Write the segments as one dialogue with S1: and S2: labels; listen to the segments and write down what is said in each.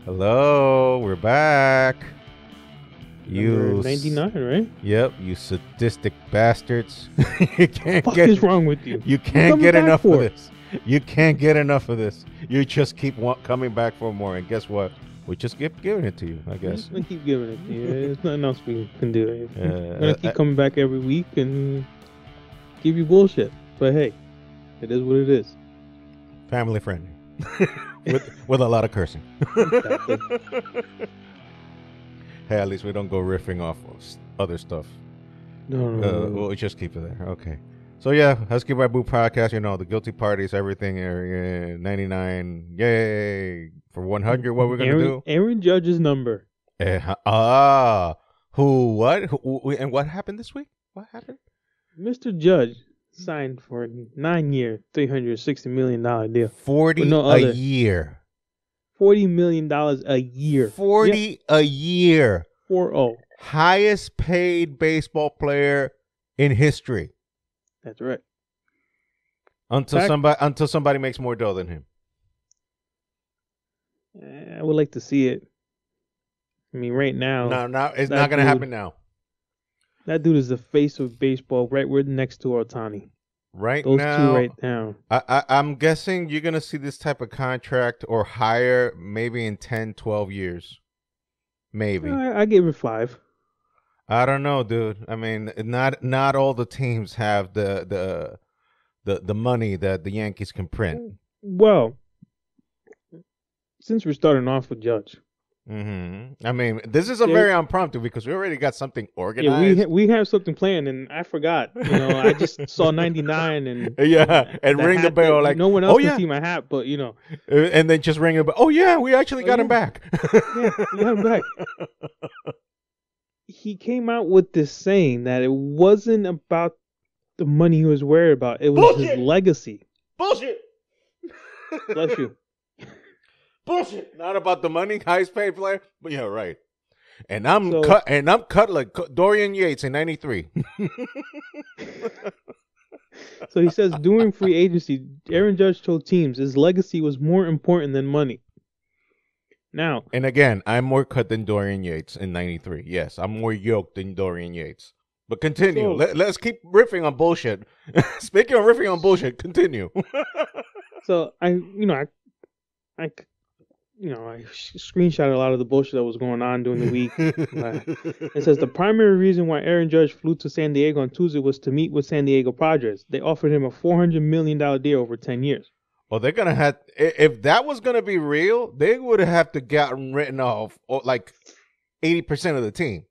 S1: Hello, we're back.
S2: Number
S1: You,
S2: 99, right?
S1: yep, you sadistic bastards. you can't
S2: What
S1: get,
S2: is wrong with you?
S1: you
S2: What
S1: can't
S2: coming
S1: get
S2: back
S1: enough
S2: for?
S1: of this. You can't get enough of this. You just keep coming back for more, and guess what? We just keep giving it to you. I guess.
S2: I'm gonna keep giving it to you. There's nothing else we can do. I'm gonna
S1: Uh,
S2: keep coming back every week and give you bullshit. But hey, it is what it is.
S1: family friendly, with a lot of cursing.
S2: Exactly.
S1: Hey, at least we don't go riffing off other stuff.
S2: No.
S1: We'll just keep it there. Okay. So yeah, Husky by Boo podcast. You know the guilty parties, everything. 99. Yay for 100. What we're gonna do?
S2: Aaron Judge's number.
S1: Who? What? And what happened this week? What happened?
S2: Mr. Judge signed for a 9-year, $360 million deal.
S1: 40
S2: no
S1: a
S2: other.
S1: year.
S2: $40 million a year.
S1: 40 a year.
S2: 4-0.
S1: Highest paid baseball player in history.
S2: That's right.
S1: Until somebody makes more dough than him.
S2: I would like to see it. I mean, right now.
S1: No, it's not going to happen now.
S2: That dude is the face of baseball, right? We're next to Ohtani.
S1: Right
S2: Those
S1: now,
S2: two right now.
S1: I'm guessing you're going to see this type of contract or higher maybe in 10, 12 years. Maybe.
S2: I give it 5.
S1: I don't know, dude. I mean, not all the teams have the money that the Yankees can print.
S2: Well, since we're starting off with Judge.
S1: Mm-hmm. I mean, this is a very impromptu because we already got something organized.
S2: Yeah, we have something planned, and I forgot. I just saw 99 and
S1: and ring the bell like
S2: no one else can see my hat, but
S1: and then just ring it. Oh yeah, we actually got him back.
S2: Yeah, we got him back. He came out with this saying that it wasn't about the money he was worried about; it was his legacy.
S1: Bullshit.
S2: Bless you.
S1: Bullshit. Not about the money, highest paid player. But yeah, right. And I'm cut like Dorian Yates in '93.
S2: So he says during free agency, Aaron Judge told teams his legacy was more important than money. Now,
S1: and again, I'm more cut than Dorian Yates in '93. Yes, I'm more yoked than Dorian Yates. But continue. Let's keep riffing on bullshit. Speaking of riffing on bullshit, continue.
S2: So I screenshotted a lot of the bullshit that was going on during the week. It says the primary reason why Aaron Judge flew to San Diego on Tuesday was to meet with San Diego Padres. They offered him a $400 million deal over 10 years.
S1: Well, they're going to have, if that was going to be real, they would have to gotten written off like 80% of the team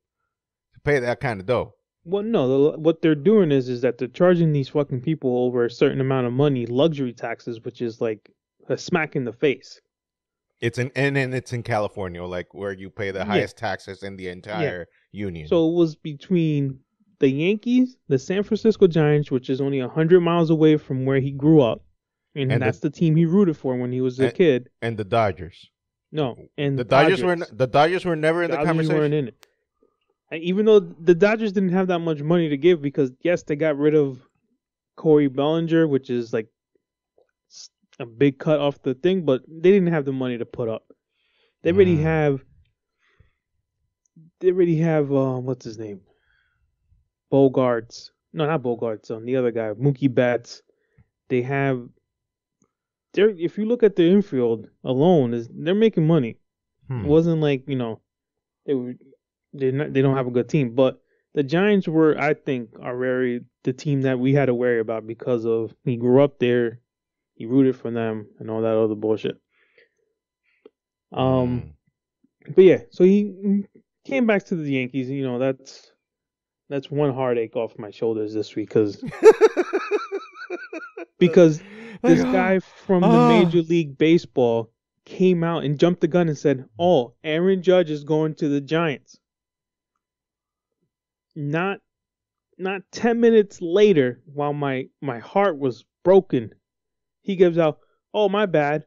S1: to pay that kind of dough.
S2: Well, no, what they're doing is that they're charging these fucking people over a certain amount of money, luxury taxes, which is like a smack in the face.
S1: It's in California, like where you pay the highest taxes in the entire union.
S2: So it was between the Yankees, the San Francisco Giants, which is only 100 miles away from where he grew up, and that's the team he rooted for when he was a kid.
S1: And the Dodgers.
S2: No, and
S1: the Dodgers were never in the conversation.
S2: Weren't in it. And even though the Dodgers didn't have that much money to give, because yes, they got rid of Corey Bellinger, which is like a big cut off the thing, but they didn't have the money to put up. They already have what's his name? Bogarts. No, not Bogarts, the other guy, Mookie Betts. They have if you look at the infield alone, they're making money. It wasn't like, they don't have a good team, but the Giants I think are the team that we had to worry about because of he grew up there. He rooted for them and all that other bullshit. But yeah, so he came back to the Yankees. That's one heartache off my shoulders this week because this guy from the Major League Baseball came out and jumped the gun and said, "Oh, Aaron Judge is going to the Giants." Not 10 minutes later, while my heart was broken, he gives out, "Oh, my bad.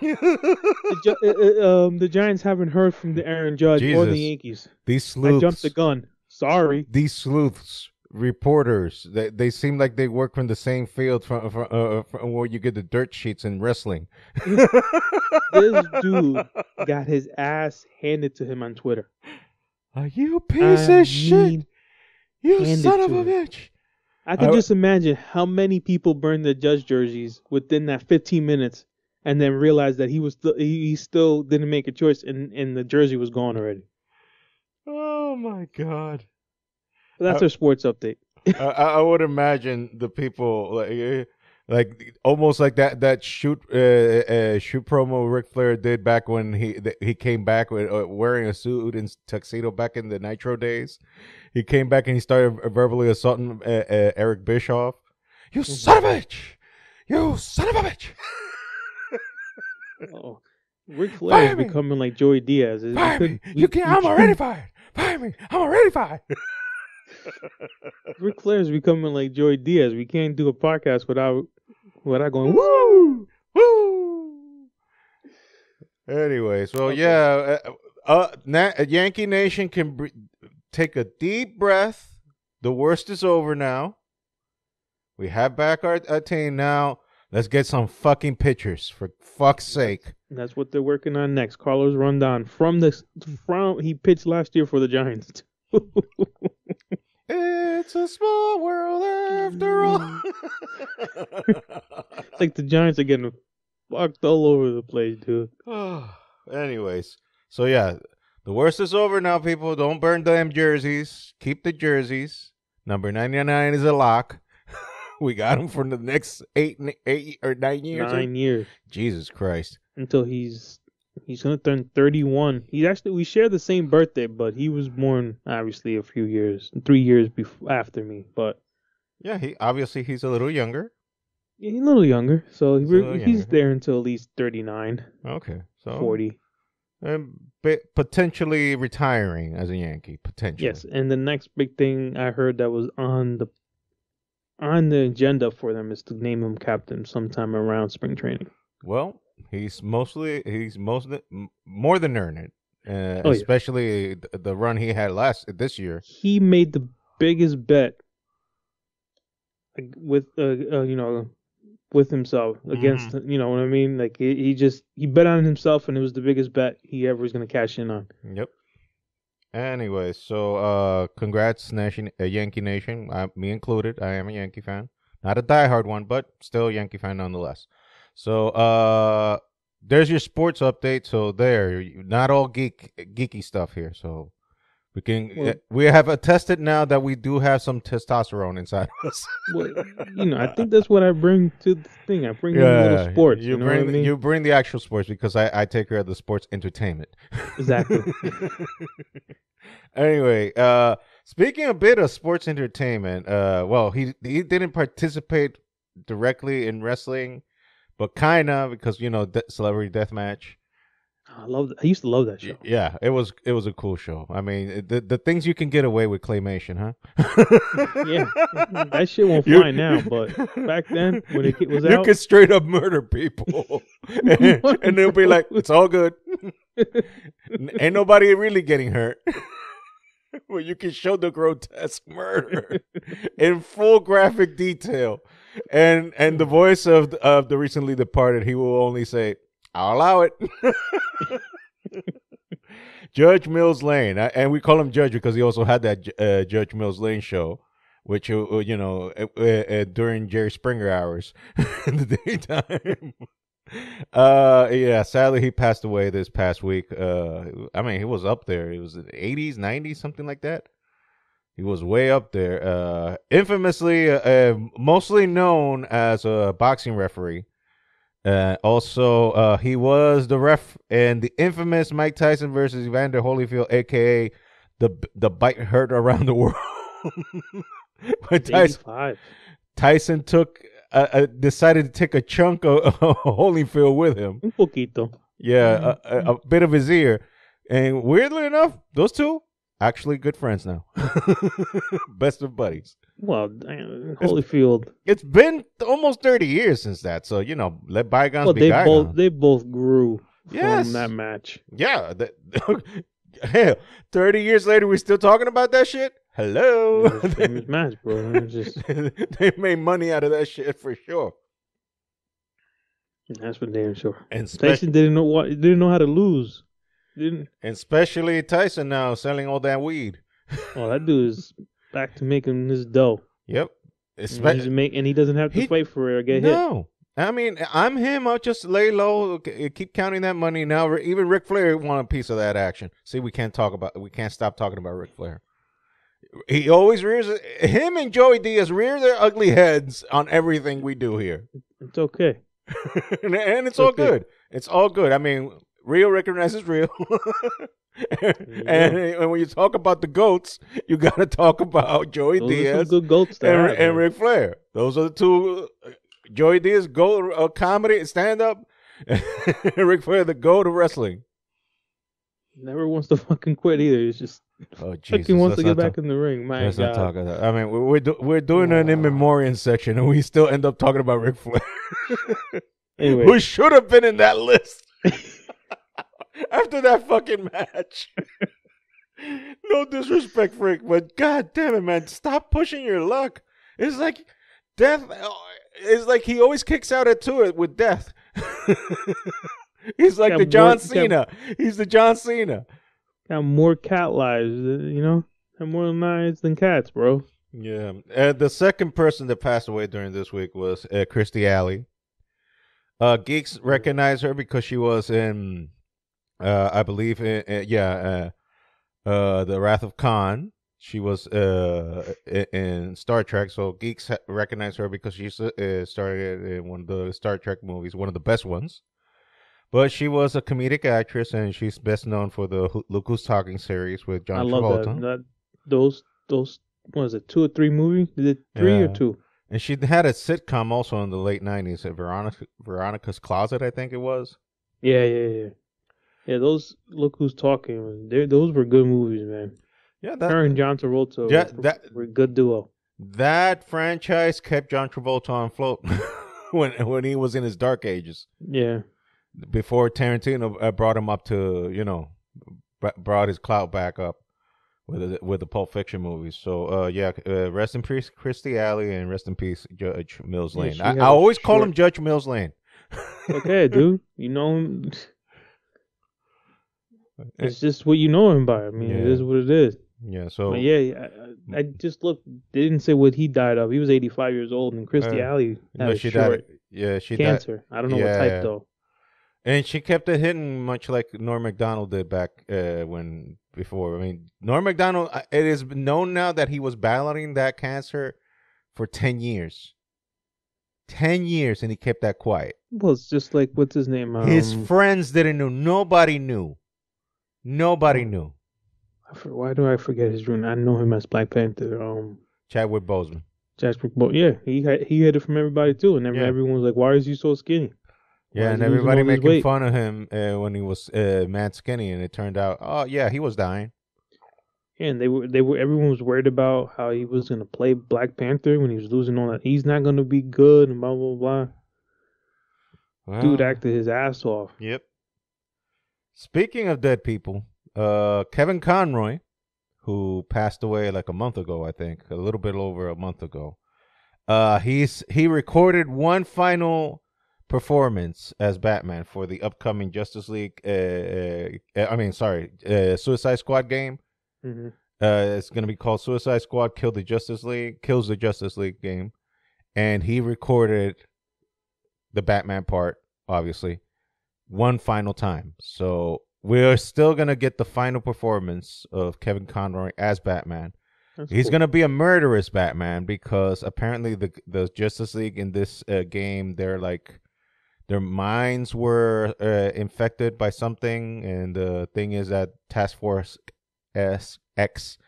S2: The Giants haven't heard from the Aaron Judge or the Yankees.
S1: These sleuths.
S2: I jumped the gun. Sorry."
S1: These sleuths reporters. They seem like they work from the same field from where you get the dirt sheets in wrestling.
S2: This dude got his ass handed to him on Twitter.
S1: Are you piece of shit? You
S2: handed
S1: son of
S2: to
S1: a
S2: him.
S1: bitch.
S2: I can just imagine how many people burned the Judge jerseys within that 15 minutes and then realized that he still didn't make a choice and the jersey was gone already.
S1: Oh my God.
S2: But that's our sports update.
S1: I would imagine the people like almost like that shoot promo Ric Flair did back when he came back with wearing a suit and tuxedo back in the Nitro days. He came back and he started verbally assaulting Eric Bischoff. You son of a bitch! You son of a bitch!
S2: Oh, Ric Flair is becoming like Joey Diaz.
S1: Fire me! I'm already fired. Fire me! I'm already fired.
S2: Ric Flair is becoming like Joey Diaz. We can't do a podcast without going woo
S1: woo. Anyways, well, okay. Yankee Nation can take a deep breath. The worst is over now. We have back our team now. Let's get some fucking pitchers, for fuck's sake.
S2: That's what they're working on next. Carlos Rondon he pitched last year for the Giants.
S1: It's a small world after all.
S2: It's like the Giants are getting fucked all over the place, dude.
S1: Anyways, so yeah, the worst is over now, people. Don't burn damn jerseys. Keep the jerseys. Number 99 is a lock. We got him for the next 8 or 9 years.
S2: 9 years.
S1: Jesus Christ.
S2: Until he's gonna turn 31. We share the same birthday, but he was born obviously 3 years after me. But
S1: yeah, he's a little younger.
S2: Yeah, he's a little younger, so he's there until at least 39.
S1: Okay, so
S2: 40.
S1: And potentially retiring as a Yankee, potentially.
S2: Yes, and the next big thing I heard that was on the agenda for them is to name him captain sometime around spring training.
S1: Well, he's more than earned it, especially the run he had this year.
S2: He made the biggest bet with with himself against you know what I mean. Like he bet on himself, and it was the biggest bet he ever was going to cash in on.
S1: Yep. Anyway, so congrats, Yankee Nation, me included. I am a Yankee fan, not a diehard one, but still a Yankee fan nonetheless. So there's your sports update. So not all geeky stuff here. So we have attested now that we do have some testosterone inside us.
S2: Well, I think that's what I bring to the thing. I bring a little sports.
S1: You bring the actual sports because I take care of the sports entertainment.
S2: Exactly.
S1: Anyway, speaking a bit of sports entertainment, well, he didn't participate directly in wrestling, but kinda because Celebrity Deathmatch.
S2: I used to love that show.
S1: Yeah, it was a cool show. I mean, the things you can get away with claymation, huh?
S2: Yeah, that shit won't fly now, but back then when it was out,
S1: you could straight up murder people, and they'll be like, "It's all good, ain't nobody really getting hurt." Well, you can show the grotesque murder in full graphic detail, and the voice of the recently departed, he will only say, "I'll allow it." Judge Mills Lane, and we call him Judge because he also had that Judge Mills Lane show, which during Jerry Springer hours in the daytime. Yeah, sadly he passed away this past week. I mean, he was up there. It was in the 80s, 90s, something like that. He was way up there. Infamously, mostly known as a boxing referee. Also, he was the ref in the infamous Mike Tyson versus Evander Holyfield, aka the bite hurt around the world. Tyson took decided to take a chunk of Holyfield with him.
S2: Un poquito.
S1: Yeah, a bit of his ear. And weirdly enough, those two actually good friends now. Best of buddies.
S2: Well, Holyfield.
S1: It's been almost 30 years since that, so let bygones be bygones.
S2: They both grew from that match.
S1: Yeah, Hell, 30 years later, we're still talking about that shit? Hello.
S2: It was famous match, bro. It's just
S1: They made money out of that shit for sure.
S2: that's for damn sure.
S1: And
S2: Tyson didn't know how to lose.
S1: and especially Tyson now selling all that weed.
S2: Oh, that dude is back to making his dough.
S1: Yep.
S2: And he doesn't have to fight for it or get hit.
S1: No. I mean, I'm him. I'll just lay low, keep counting that money. Now, even Ric Flair want a piece of that action. See, we can't stop talking about Ric Flair. He always him and Joey Diaz rear their ugly heads on everything we do here.
S2: It's okay.
S1: and it's all good. It's all good. I mean, real recognizes real. and when you talk about the GOATs, you got to talk about Joey Diaz
S2: good GOATs
S1: and Ric Flair. Those are the two. Joey Diaz, GOAT of comedy, stand-up. Ric Flair, the GOAT of wrestling.
S2: Never wants to fucking quit either. He's just fucking wants to get back in the ring. My God.
S1: Not talk about that. I mean, we're doing an in memoriam section, and we still end up talking about Ric Flair.
S2: Anyway,
S1: who should have been in that list after that fucking match. No disrespect, Rick, but God damn it, man, stop pushing your luck. It's like death. It's like he always kicks out at two with death. He's like the John Cena. He's the John Cena.
S2: Got more cat lives, Got more lives than cats, bro.
S1: Yeah. The second person that passed away during this week was Kirstie Alley. Geeks recognize her because she was in, I believe, The Wrath of Khan. She was in Star Trek, so geeks recognize her because she started in one of the Star Trek movies, one of the best ones. But she was a comedic actress, and she's best known for the Look Who's Talking series with John Travolta.
S2: I love those. What was it? 2 or 3 movies? Is it 3 or 2?
S1: And she had a sitcom also in the late '90s, Veronica's Closet, I think it was.
S2: Yeah. Those Look Who's Talking. Those were good movies, man.
S1: Yeah,
S2: her and John Travolta were a good duo.
S1: That franchise kept John Travolta on float when he was in his dark ages.
S2: Yeah.
S1: Before Tarantino brought him up to, brought his clout back up with the Pulp Fiction movies. So, rest in peace, Kirstie Alley, and rest in peace, Judge Mills Lane. I always call him Judge Mills Lane.
S2: Okay, dude. You know him. It's just what you know him by. I mean, It is what it is.
S1: Yeah, so...
S2: But I just looked. They didn't say what he died of. He was 85 years old, and Kirstie Alley had
S1: she died. Yeah, she
S2: cancer.
S1: Died.
S2: I don't know what type, though.
S1: And she kept it hidden, much like Norm Macdonald did back before. I mean, Norm Macdonald, it is known now that he was battling that cancer for 10 years. 10 years, and he kept that quiet.
S2: Well, it's just like, what's his name?
S1: His friends didn't know. Nobody knew. Nobody knew.
S2: Why do I forget his name? I know him as Black Panther.
S1: Chadwick Boseman.
S2: Yeah, he hid it from everybody too, and everyone was like, "Why is he so skinny?"
S1: Yeah, and everybody making fun of him when he was mad skinny, and it turned out, he was dying.
S2: Yeah, and everyone was worried about how he was gonna play Black Panther when he was losing all that. He's not gonna be good, and blah blah blah. Well, dude acted his ass off.
S1: Yep. Speaking of dead people, Kevin Conroy, who passed away like a month ago, I think, a little bit over a month ago. He recorded one final performance as Batman for the upcoming Justice League. Suicide Squad game.
S2: Mm-hmm.
S1: It's going to be called Suicide Squad Kills the Justice League game, and he recorded the Batman part, obviously, one final time. So we're still going to get the final performance of Kevin Conroy as Batman. He's going to be a murderous Batman because apparently the Justice League in this game, their minds were infected by something, and the thing is that Task Force X,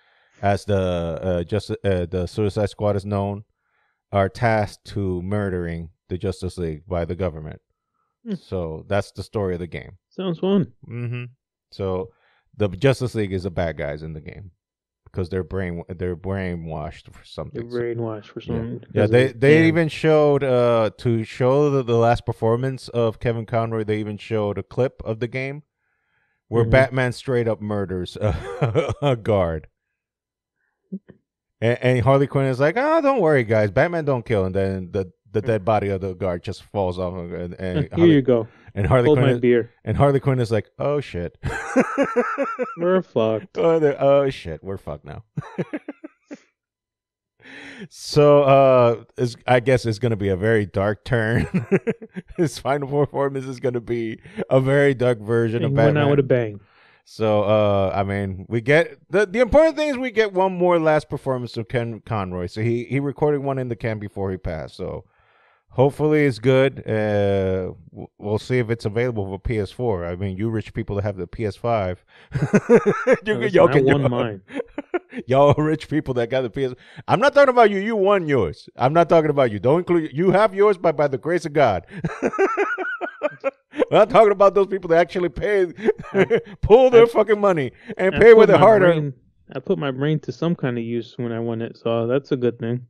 S1: as the Suicide Squad is known, are tasked to murdering the Justice League by the government. So that's the story of the game.
S2: Sounds fun.
S1: Mm-hmm. So the Justice League is the bad guys in the game because they're brainwashed for something.
S2: They're brainwashed for something.
S1: Yeah, they even showed to show the last performance of Kevin Conroy. They even showed a clip of the game where
S2: Mhm.
S1: Batman straight up murders a guard. And Harley Quinn is like, oh, don't worry, guys. Batman don't kill. And then the dead body of the guard just falls off.
S2: Here you go.
S1: And Harley
S2: Hold
S1: Quinn
S2: my beer.
S1: and Harley Quinn is like, oh shit.
S2: We're fucked.
S1: Oh shit, we're fucked now. So I guess it's gonna be a very dark turn. His final performance is gonna be a very dark version
S2: He
S1: of
S2: went
S1: Batman.
S2: out with a bang.
S1: So I mean, we get the important thing is we get one more last performance of Ken Conroy. So he recorded one in the can before he passed. So hopefully it's good. We'll see if it's available for PS4. I mean, you rich people that have the PS5, y'all
S2: I won mine.
S1: Y'all rich people that got the PS. I'm not talking about you. You won yours. I'm not talking about you. Don't include you. Have yours by the grace of God. I'm not talking about those people that actually pay, pull their fucking money and pay with their hard earned.
S2: I put my brain to some kind of use when I won it, so that's a good thing.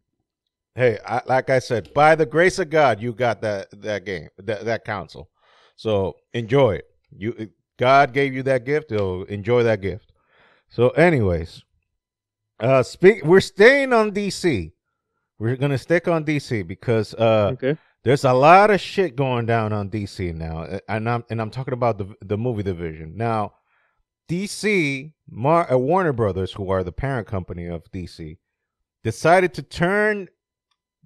S1: Hey, like I said, by the grace of God, you got that game, that console. So enjoy it. God gave you that gift. So enjoy that gift. So, anyways, we're staying on DC. We're gonna stick on DC because
S2: Okay.
S1: there's a lot of shit going down on DC now, and I'm talking about the movie division now. DC, Warner Brothers, who are the parent company of DC, decided to turn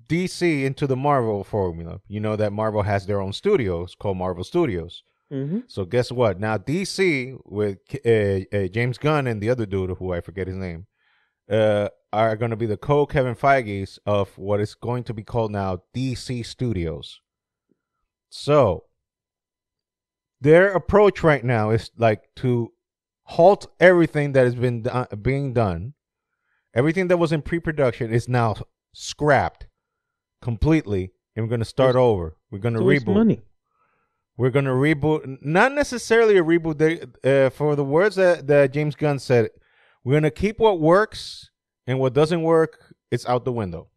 S1: DC into the Marvel formula. You know that Marvel has their own studios called Marvel Studios.
S2: Mm-hmm.
S1: So guess what? Now DC with James Gunn and the other dude who I forget his name are going to be the Kevin Feige's of what is going to be called now DC Studios. So their approach right now is like to halt everything that has been being done. Everything that was in pre-production is now scrapped completely, and we're going to start over. We're going to reboot.
S2: Money.
S1: We're going to reboot, not necessarily a reboot. For the words that James Gunn said, we're going to keep what works, and what doesn't work, it's out the window.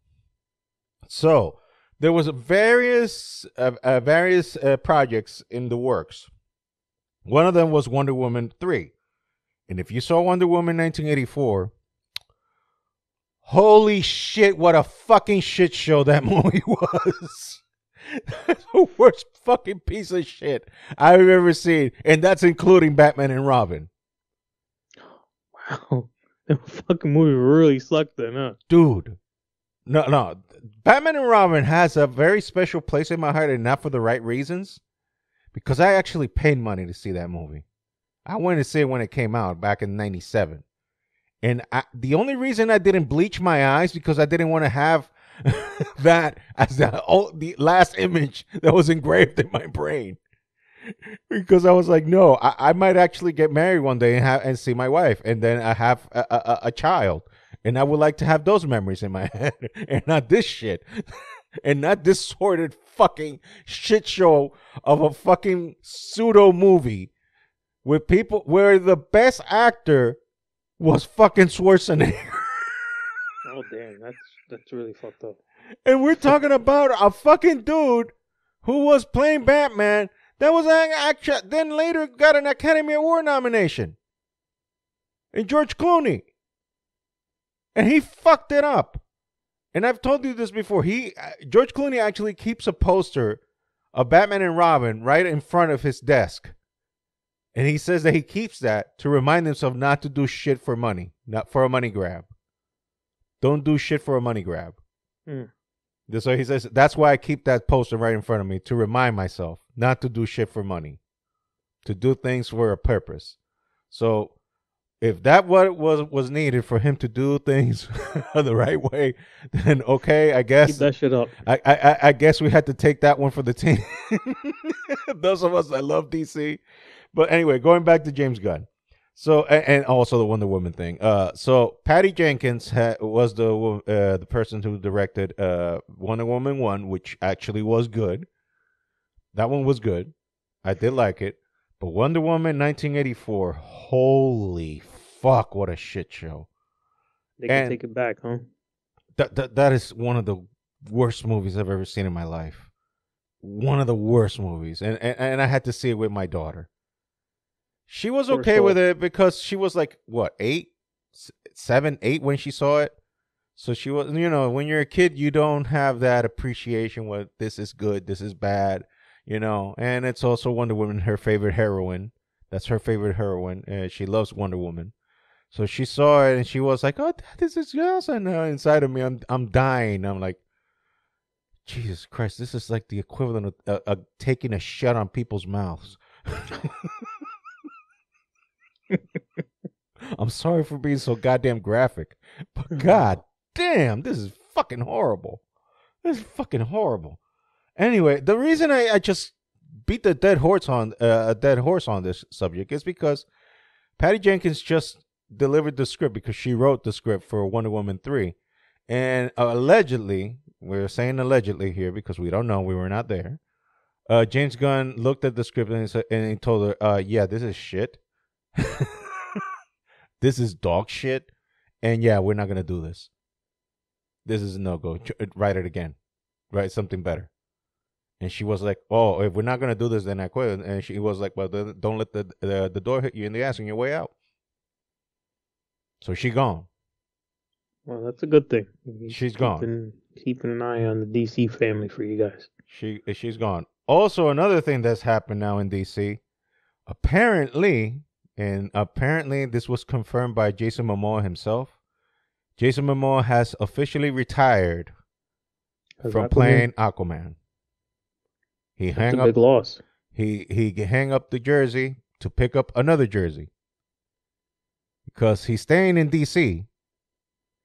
S1: So there was various projects in the works. One of them was Wonder Woman 3. And if you saw Wonder Woman 1984, holy shit, what a fucking shit show that movie was. That's the worst fucking piece of shit I've ever seen. And that's including Batman and Robin.
S2: Wow. That fucking movie really sucked then, huh?
S1: Dude. No. Batman and Robin has a very special place in my heart, and not for the right reasons. Because I actually paid money to see that movie. I went to see it when it came out back in 97. And the only reason I didn't bleach my eyes because I didn't want to have that as the last image that was engraved in my brain. Because I was like, no, I might actually get married one day and see my wife, and then I have a child, and I would like to have those memories in my head, and not this shit, and not this sordid fucking shit show of a fucking pseudo movie with people where the best actor was fucking Schwarzenegger.
S2: Oh damn, that's really fucked up.
S1: And we're talking about a fucking dude who was playing Batman that was then later got an Academy Award nomination. And George Clooney. And he fucked it up. And I've told you this before. George Clooney actually keeps a poster of Batman and Robin right in front of his desk. And he says that he keeps that to remind himself not to do shit for money, not for a money grab. Don't do shit for a money grab. So he says, that's why I keep that poster right in front of me, to remind myself not to do shit for money, to do things for a purpose. So if that what was needed for him to do things the right way, then okay, I guess.
S2: Keep that shit up.
S1: I guess we had to take that one for the team. Those of us that love DC. But anyway, going back to James Gunn. So and also the Wonder Woman thing. So Patty Jenkins was the person who directed Wonder Woman 1, which actually was good. That one was good. I did like it. But Wonder Woman 1984, holy fuck, what a shit show.
S2: They can take it back, huh?
S1: That is one of the worst movies I've ever seen in my life. One of the worst movies. And I had to see it with my daughter. She was
S2: Or
S1: okay
S2: so.
S1: with it because she was like what 7, 8 when she saw it. So she was, when you're a kid, you don't have that appreciation. What this is good, this is bad, And it's also Wonder Woman, her favorite heroine. That's her favorite heroine, and she loves Wonder Woman. So she saw it and she was like, "Oh, this is awesome!" And inside of me, I'm dying. I'm like, Jesus Christ, this is like the equivalent of taking a shot on people's mouths. I'm sorry for being so goddamn graphic, but god damn, this is fucking horrible. This is fucking horrible. Anyway, the reason I just beat a dead horse on this subject is because Patty Jenkins just delivered the script because she wrote the script for Wonder Woman 3. And allegedly, we're saying allegedly here because we don't know, we were not there. James Gunn looked at the script and he told her, yeah, this is shit. This is dog shit. And yeah, we're not going to do this. This is a no-go. Write it again. Write something better. And she was like, oh, if we're not going to do this, then I quit. And she was like, well, don't let the door hit you in the ass on your way out. So she gone.
S2: Well, that's a good thing.
S1: She's gone.
S2: Keeping an eye on the DC family for you guys.
S1: She's gone. Also, another thing that's happened now in DC, apparently this was confirmed by Jason Momoa himself. Jason Momoa has officially retired from playing Aquaman.
S2: That's a big loss.
S1: He hang up the jersey to pick up another jersey because he's staying in DC.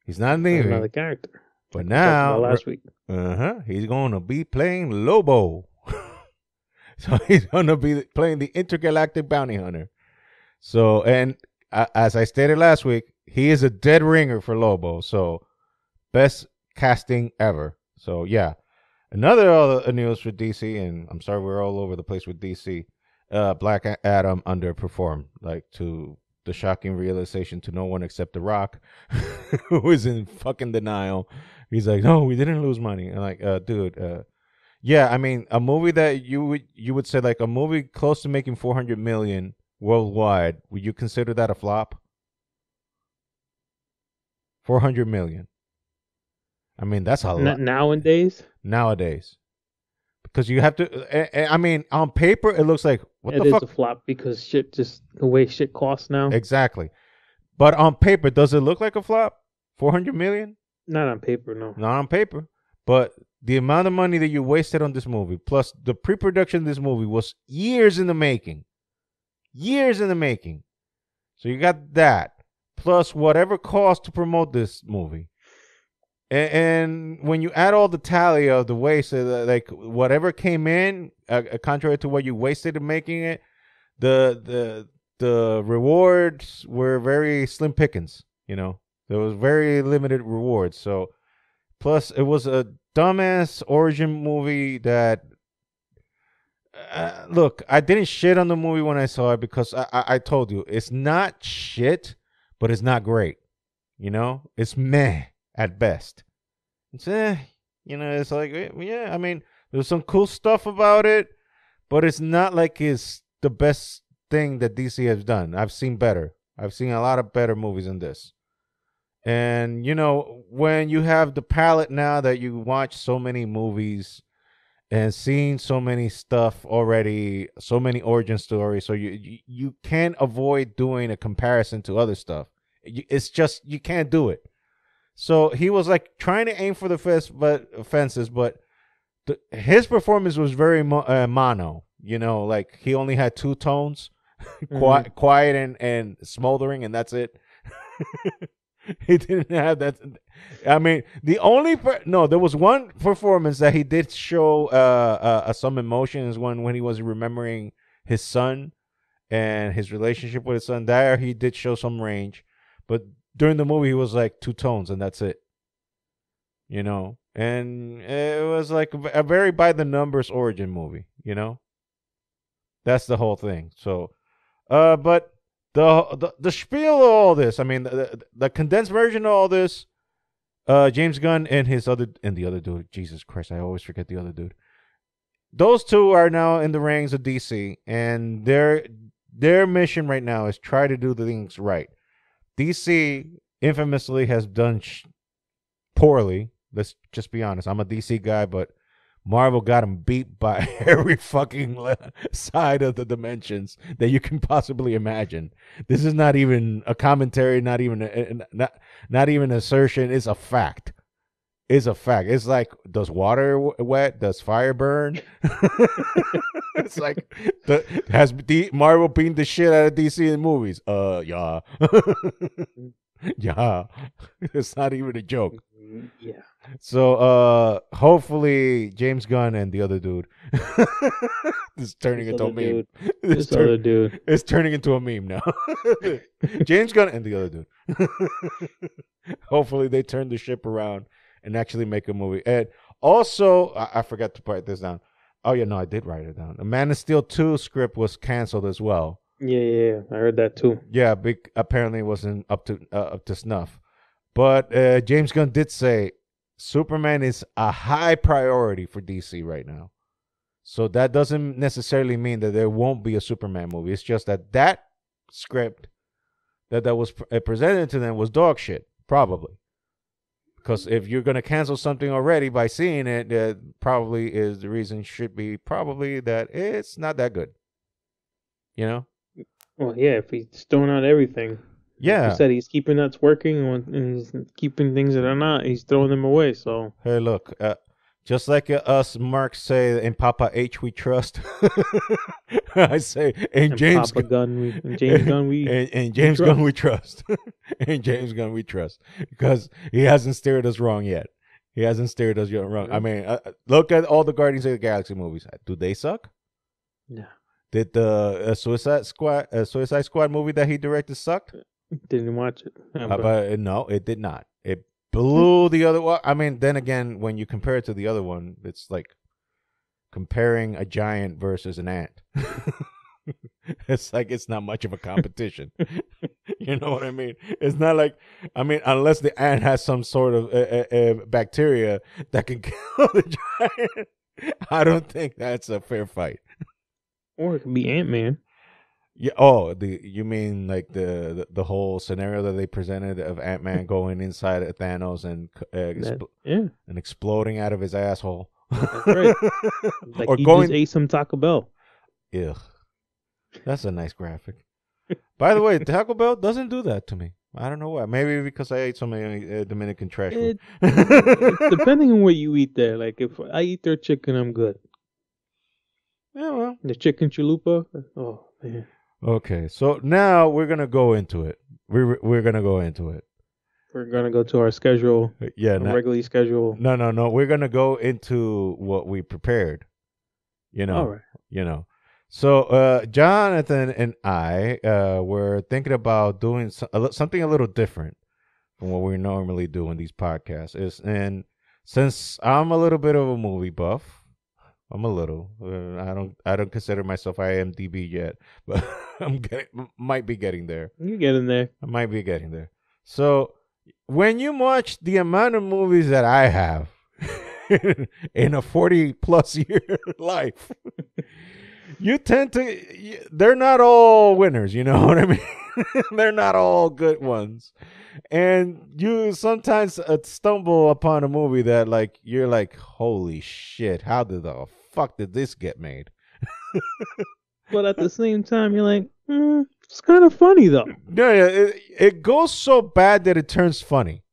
S1: He's not leaving.
S2: Another character.
S1: But now,
S2: last week.
S1: He's going to be playing Lobo. So he's going to be playing the intergalactic bounty hunter. So, and as I stated last week, he is a dead ringer for Lobo. So, best casting ever. So, yeah. Another news for DC, and I'm sorry we're all over the place with DC. Black Adam underperformed, like to the shocking realization to no one except The Rock, who is in fucking denial. He's like, no, we didn't lose money. And like, dude, yeah, I mean, a movie that you would say like a movie close to making 400 million worldwide, would you consider that a flop? 400 million. I mean, that's a lot. Nowadays. Because you have to, I mean, on paper, it looks like, what the fuck?
S2: It is a flop because the way shit costs now.
S1: Exactly. But on paper, does it look like a flop? 400 million?
S2: Not on paper, no.
S1: Not on paper. But the amount of money that you wasted on this movie, plus the pre-production of this movie was years in the making. Years in the making. So you got that. Plus whatever cost to promote this movie. And when you add all the tally of the waste, like whatever came in, contrary to what you wasted in making it, the rewards were very slim pickings. There was very limited rewards. So, plus it was a dumbass origin movie that. Look, I didn't shit on the movie when I saw it because I told you it's not shit, but it's not great. It's meh at best. It's it's like, yeah, I mean, there's some cool stuff about it, but it's not like it's the best thing that DC has done. I've seen better. I've seen a lot of better movies than this. And, when you have the palette now that you watch so many movies and seen so many stuff already, so many origin stories, so you can't avoid doing a comparison to other stuff. It's just, you can't do it. So he was like trying to aim for the fences, but his performance was very mono. Like he only had two tones, quiet and smoldering, and that's it. He didn't have that. I mean, there was one performance that he did show some emotion is when he was remembering his son and his relationship with his son. There he did show some range, but during the movie, he was like two tones, and that's it. And it was like a very by the numbers origin movie. That's the whole thing. So, but the spiel of all this, I mean, the condensed version of all this, James Gunn and the other dude. Jesus Christ, I always forget the other dude. Those two are now in the ranks of DC, and their mission right now is try to do the things right. DC infamously has done poorly. Let's just be honest. I'm a DC guy, but Marvel got him beat by every fucking side of the dimensions that you can possibly imagine. This is not even a commentary, not even not even assertion. It's a fact. It's a fact. It's like, does water wet? Does fire burn? It's like, has Marvel beaten the shit out of DC in movies? Yeah. Yeah. It's not even a joke.
S2: Yeah.
S1: So hopefully James Gunn and the other dude is turning into a meme.
S2: This other dude.
S1: It's turning into a meme now. James Gunn and the other dude. Hopefully they turn the ship around and actually make a movie. And also, I forgot to write this down. Oh yeah, no, I did write it down. The Man of Steel 2 script was canceled as well.
S2: Yeah, I heard that too.
S1: Yeah, apparently it wasn't up to snuff. But James Gunn did say Superman is a high priority for DC right now. So that doesn't necessarily mean that there won't be a Superman movie. It's just that script that was presented to them was dog shit, probably. Because if you're going to cancel something already by seeing it, probably is the reason should be probably that it's not that good. You know?
S2: Well, yeah, if he's throwing out everything.
S1: Yeah.
S2: Like you said, he's keeping that's working and he's keeping things that are not. He's throwing them away. So
S1: hey, look, just like us marks say, in Papa H we trust. I say, in James
S2: Gunn we
S1: and James Gunn we trust. And James Gunn we trust because he hasn't steered us wrong yet. He hasn't steered us wrong. Yeah. I mean, look at all the Guardians of the Galaxy movies. Do they suck?
S2: No.
S1: Did the Suicide Squad movie that he directed sucked?
S2: Didn't watch it.
S1: But no, it did not. It blew the other one. I mean, then again, when you compare it to the other one, it's like comparing a giant versus an ant. It's like it's not much of a competition. You know what I mean? It's not like, I mean, unless the ant has some sort of bacteria that can kill the giant, I don't think that's a fair fight.
S2: Or it could be Ant-Man.
S1: Yeah. Oh, you mean like the whole scenario that they presented of Ant-Man going inside of Thanos and and exploding out of his asshole.
S2: That's right. Like
S1: or
S2: he
S1: going
S2: just ate some Taco Bell.
S1: Ugh. That's a nice graphic. By the way, Taco Bell doesn't do that to me. I don't know why. Maybe because I ate so many Dominican trash food.
S2: Depending on what you eat there. Like if I eat their chicken, I'm good.
S1: Yeah, well,
S2: the chicken chalupa. Oh man.
S1: Okay, so now we're gonna go into it. We're gonna go into it.
S2: We're gonna go to our schedule.
S1: Yeah,
S2: regularly schedule.
S1: No. We're gonna go into what we prepared. You know.
S2: All right.
S1: You know. So Jonathan and I were thinking about doing something a little different from what we normally do in these podcasts. And since I'm a little bit of a movie buff. I'm a little. I don't consider myself IMDb yet, but might be getting there.
S2: You're getting there.
S1: I might be getting there. So when you watch the amount of movies that I have in a 40+ year life, you tend to. They're not all winners. You know what I mean? They're not all good ones, and you sometimes stumble upon a movie that like you're like, holy shit! How did the fuck did this get made?
S2: But at the same time, you're like, it's kind of funny though.
S1: Yeah, it goes so bad that it turns funny.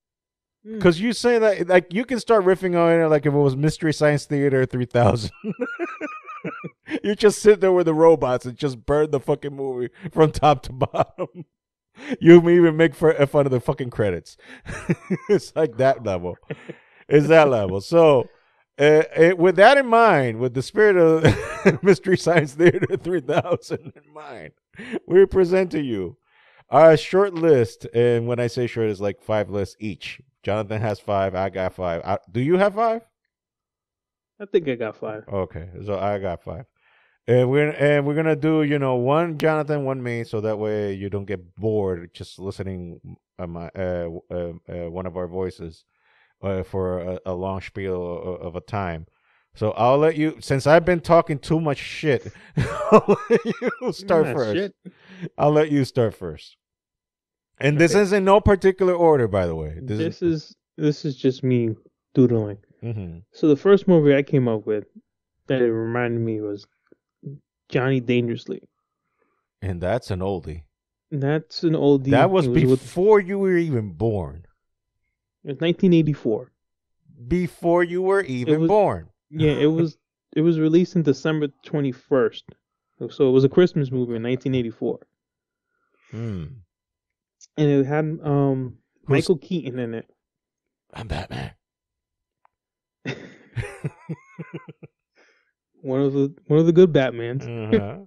S1: Because you say that, like, you can start riffing on it like if it was Mystery Science Theater 3000. You just sit there with the robots and just burn the fucking movie from top to bottom. You even make fun of the fucking credits. It's like that level. It's that level. So, with that in mind, with the spirit of Mystery Science Theater 3000 in mind, we present to you our short list. And when I say short, it's like 5 lists each. Jonathan has 5. I got 5. Do you have 5?
S2: I think I got 5.
S1: Okay, so I got 5. And we're gonna do, one Jonathan, one me, so that way you don't get bored just listening my one of our voices for a long spiel of a time. So I'll let you, since I've been talking too much shit, I'll let you start
S2: Ah,
S1: first.
S2: shit.
S1: I'll let you start first. And this
S2: Okay.
S1: is in no particular order, by the way.
S2: This is just me doodling.
S1: Mhm.
S2: So the first movie I came up with that it reminded me was Johnny Dangerously.
S1: And that's an oldie.
S2: And that's an oldie.
S1: That was
S2: It was
S1: before you were even born.
S2: it was 1984.
S1: Before you were even
S2: was-
S1: born.
S2: Yeah, it was released in December 21st. So it was a Christmas movie in 1984.
S1: Hmm.
S2: And it had Michael Keaton in it.
S1: I'm Batman.
S2: One of the good Batmans.
S1: Uh-huh.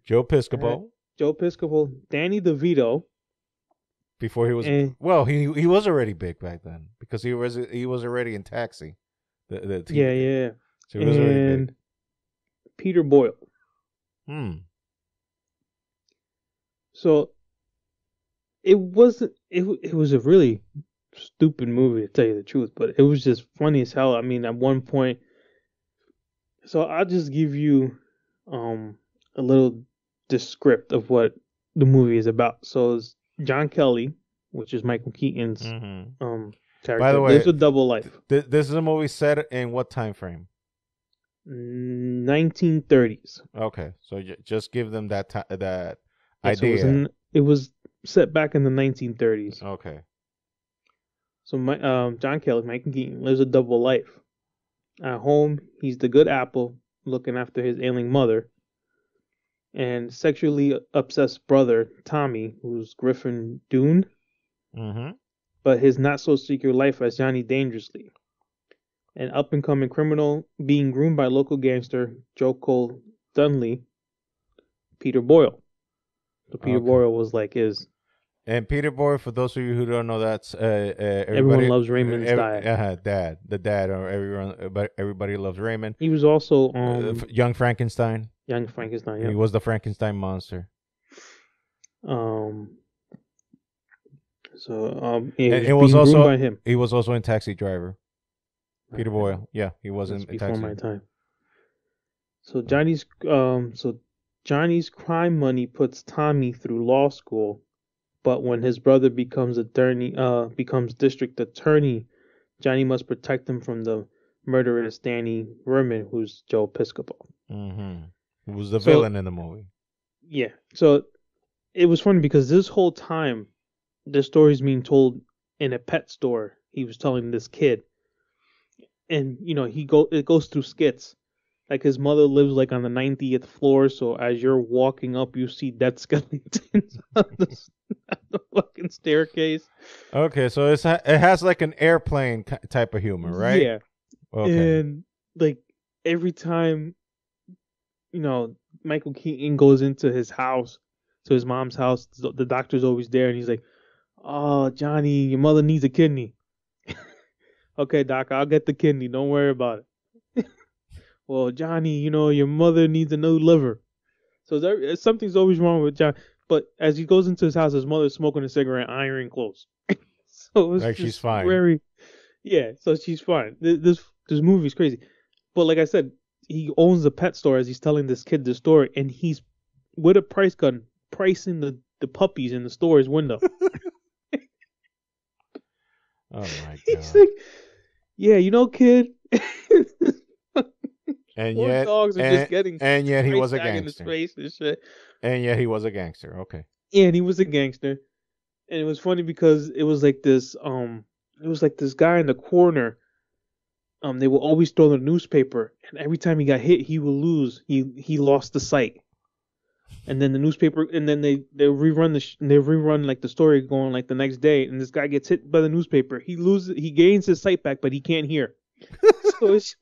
S1: Joe Piscopo.
S2: Joe Piscopo, Danny DeVito.
S1: Before he was
S2: and
S1: he was already big back then because he was already in Taxi. The TV.
S2: yeah.
S1: So he was already
S2: And
S1: big.
S2: Peter Boyle. So it wasn't. It was a really stupid movie to tell you the truth, but it was just funny as hell. I mean, at one point. So I'll just give you a little descript of what the movie is about. So it's John Kelly, which is Michael Keaton's character.
S1: By the way,
S2: lives a double life.
S1: This is a movie set in what time frame?
S2: 1930s.
S1: Okay, so just give them that
S2: Yeah,
S1: idea.
S2: So it was set back in the 1930s.
S1: Okay.
S2: So John Kelly, Michael Keaton, lives a double life. At home, he's the good apple, looking after his ailing mother, and sexually obsessed brother Tommy, who's Griffin Dunne, but his not so secret life as Johnny Dangerously, an up and coming criminal being groomed by local gangster Joe Cole Dunley, Peter Boyle. So Peter Boyle was like his.
S1: And Peter Boyle, for those of you who don't know, that's
S2: everyone loves Raymond's dad.
S1: Dad, the dad, or everybody loves Raymond.
S2: He was also
S1: Young Frankenstein.
S2: Young Frankenstein. Yeah.
S1: He was the Frankenstein monster.
S2: So
S1: it was also
S2: by him.
S1: He was also in Taxi Driver. Peter Boyle. Yeah, he was in
S2: before
S1: Taxi.
S2: my time. So Johnny's crime money puts Tommy through law school. But when his brother becomes district attorney, Johnny must protect him from the murderous Danny Verman, who's Joe Piscopo.
S1: Who was the villain in the movie.
S2: Yeah. So it was funny because this whole time, the story's being told in a pet store. He was telling this kid. And, it goes through skits. Like his mother lives like on the 90th floor, so as you're walking up, you see dead skeletons on the fucking staircase.
S1: Okay, so it has like an airplane type of humor, right?
S2: Yeah. Okay. And like every time, Michael Keaton goes into his house, to his mom's house, the doctor's always there, and he's like, "Oh, Johnny, your mother needs a kidney." Okay, doc, I'll get the kidney. Don't worry about it. Well, Johnny, your mother needs a new liver. So something's always wrong with John. But as he goes into his house, his mother's smoking a cigarette, ironing clothes. So it's
S1: she's fine.
S2: So she's fine. This movie's crazy. But like I said, he owns a pet store as he's telling this kid the story, and he's with a price gun pricing the puppies in the store's window.
S1: Oh my god!
S2: He's like, "Yeah, kid."
S1: And
S2: Poor
S1: yet,
S2: dogs are just getting.
S1: And yet he was a gangster.
S2: In his face and shit.
S1: And yet he was a gangster. Okay.
S2: Yeah, and he was a gangster, and it was funny because it was like this. Guy in the corner. They would always throw the newspaper, and every time he got hit, he would lose. He lost the sight. And then the newspaper, and then they rerun like the story going like the next day, and this guy gets hit by the newspaper. He gains his sight back, but he can't hear. So it's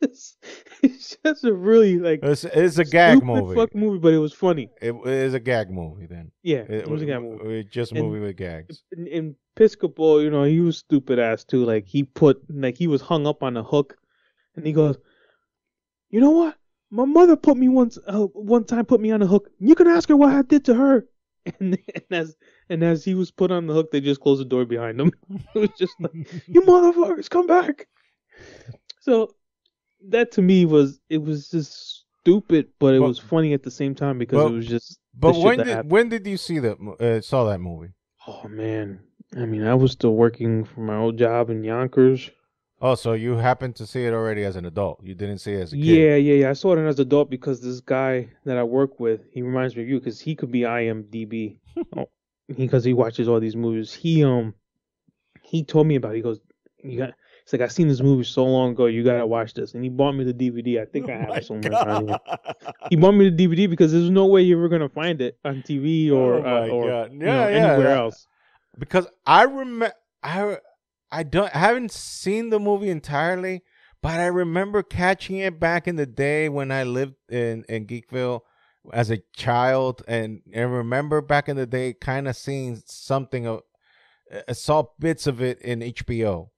S2: just a really like
S1: it's a gag movie.
S2: Fuck movie, but it was funny.
S1: It is a gag movie then.
S2: Yeah, it was a gag movie.
S1: It's just a movie with gags.
S2: And Piscopo, he was stupid ass too. Like he was hung up on a hook, and he goes, "You know what? My mother put me one time put me on a hook. You can ask her what I did to her." And as he was put on the hook, they just closed the door behind him. It was just like, "You motherfuckers, come back!" So that to me was just stupid, but it
S1: But
S2: was funny at the same time because it
S1: but
S2: was just the
S1: but
S2: shit that happened.
S1: when did you see saw that movie?
S2: Oh man, I mean, I was still working for my old job in Yonkers.
S1: Oh, so you happened to see it already as an adult. You didn't see it as a kid.
S2: Yeah. I saw it as an adult because this guy that I work with, he reminds me of you because he could be IMDb, oh, because he watches all these movies. He told me about it. He goes, you got. It's like I seen this movie so long ago. You gotta watch this, and he bought me the DVD. I think
S1: Oh
S2: I have
S1: my
S2: it somewhere around here.
S1: god!
S2: He bought me the DVD because there's no way you were gonna find it on TV
S1: Oh my god! Yeah,
S2: anywhere else.
S1: because I remember I haven't seen the movie entirely, but I remember catching it back in the day when I lived in Geekville as a child, and remember back in the day kind of seeing something of I saw bits of it in HBO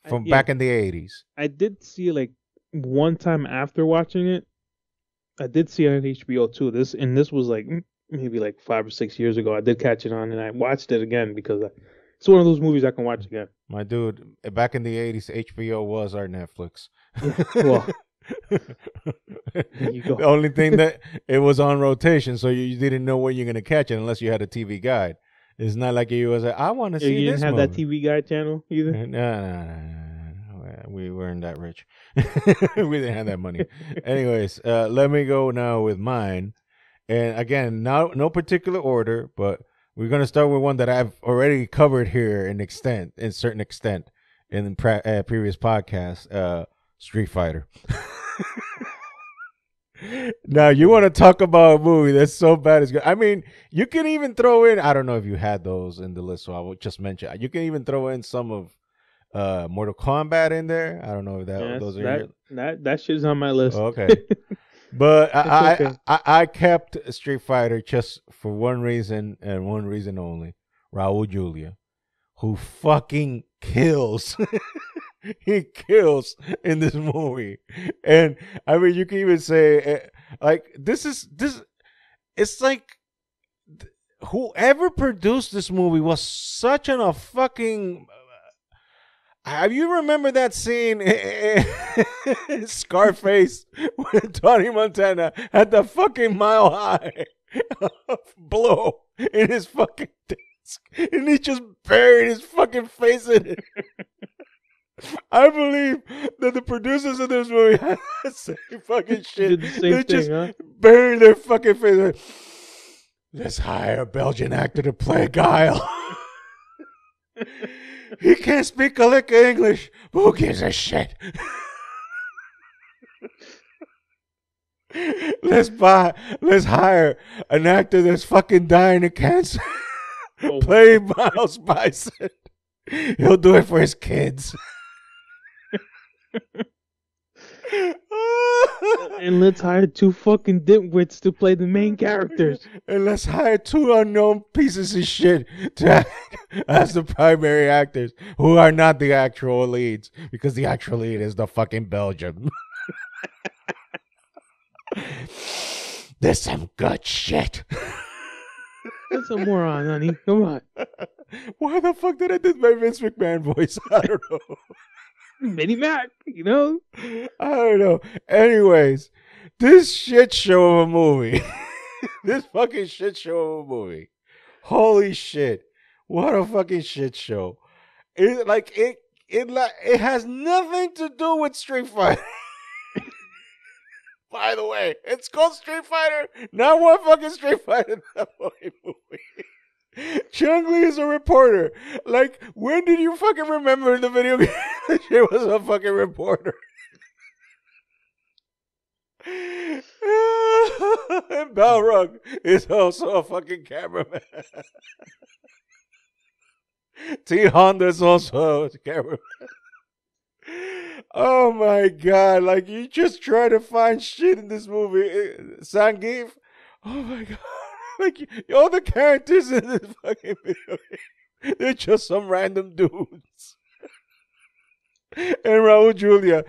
S1: from
S2: Yeah,
S1: back in the 80s.
S2: I did see like one time after watching it. I did see it on HBO too. This was like maybe like 5 or 6 years ago. I did catch it on, and I watched it again because it's one of those movies I can watch again.
S1: My dude, back in the 80s, HBO was our Netflix.
S2: Yeah, well, there you go.
S1: The only thing that it was on rotation, so you didn't know when you're going to catch it unless you had a TV guide. It's not like you was like, I want to see
S2: You
S1: this
S2: didn't have
S1: movie.
S2: that TV Guide channel either.
S1: No. We weren't that rich. We didn't have that money. Anyways, let me go now with mine. And again, no particular order, but we're gonna start with one that I've already covered here in certain extent in previous podcasts. Street Fighter. Now you want to talk about a movie that's so bad it's good. I mean, you can even throw in. I don't know if you had those in the list, so I will just mention. You can even throw in some of Mortal Kombat in there. I don't know if those are
S2: that shit's on my list.
S1: okay. But
S2: okay.
S1: I kept Street Fighter just for one reason and one reason only. Raul Julia, who fucking kills. He kills in this movie. And I mean, you can even say like this. It's like whoever produced this movie was such a fucking. Have you remember that scene in Scarface when Tony Montana had the fucking mile high blow in his fucking desk and he just buried his fucking face in it? I believe that the producers of this movie had the same fucking shit.
S2: Did the same
S1: they
S2: thing,
S1: just
S2: huh?
S1: buried their fucking face. Let's hire a Belgian actor to play Guile. He can't speak a lick of English, but who gives a shit? Let's hire an actor that's fucking dying of cancer. Play Miles Bison. He'll do it for his kids.
S2: And let's hire 2 fucking dimwits to play the main characters.
S1: And let's hire 2 unknown pieces of shit to act as the primary actors who are not the actual leads because the actual lead is the fucking Belgian. There's some good shit.
S2: That's a moron, honey. Come on.
S1: Why the fuck did I do my Vince McMahon voice? I don't know.
S2: Mini Mac, you know?
S1: I don't know. Anyways, this shit show of a movie. This fucking shit show of a movie. Holy shit. What a fucking shit show. It has nothing to do with Street Fighter. By the way, it's called Street Fighter. Not one fucking Street Fighter in that fucking movie. Chung Lee is a reporter. Like, when did you fucking remember in the video game that she was a fucking reporter? And Balrog is also a fucking cameraman. T. Honda is also a cameraman. Oh my god, like you just try to find shit in this movie. Zangief, oh my god. Like all the characters in this fucking video game, they're just some random dudes. And Raul Julia,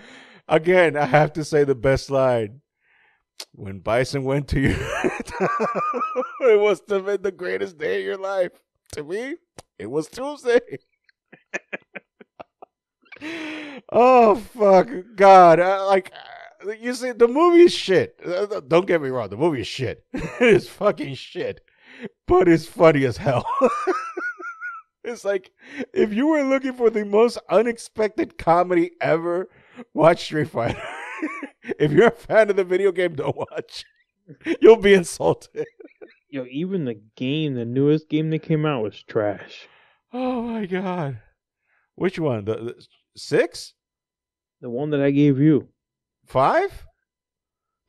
S1: again, I have to say the best line. When Bison went to you, it must have been the greatest day of your life. To me, it was Tuesday. Oh fuck, God! You see, the movie is shit. Don't get me wrong, the movie is shit. It's fucking shit, but it's funny as hell. It's like if you were looking for the most unexpected comedy ever, watch Street Fighter. If you're a fan of the video game, don't watch. You'll be insulted.
S2: Yo, even the newest game that came out was trash.
S1: Oh my God! Which one? The 6?
S2: The one that I gave you.
S1: 5?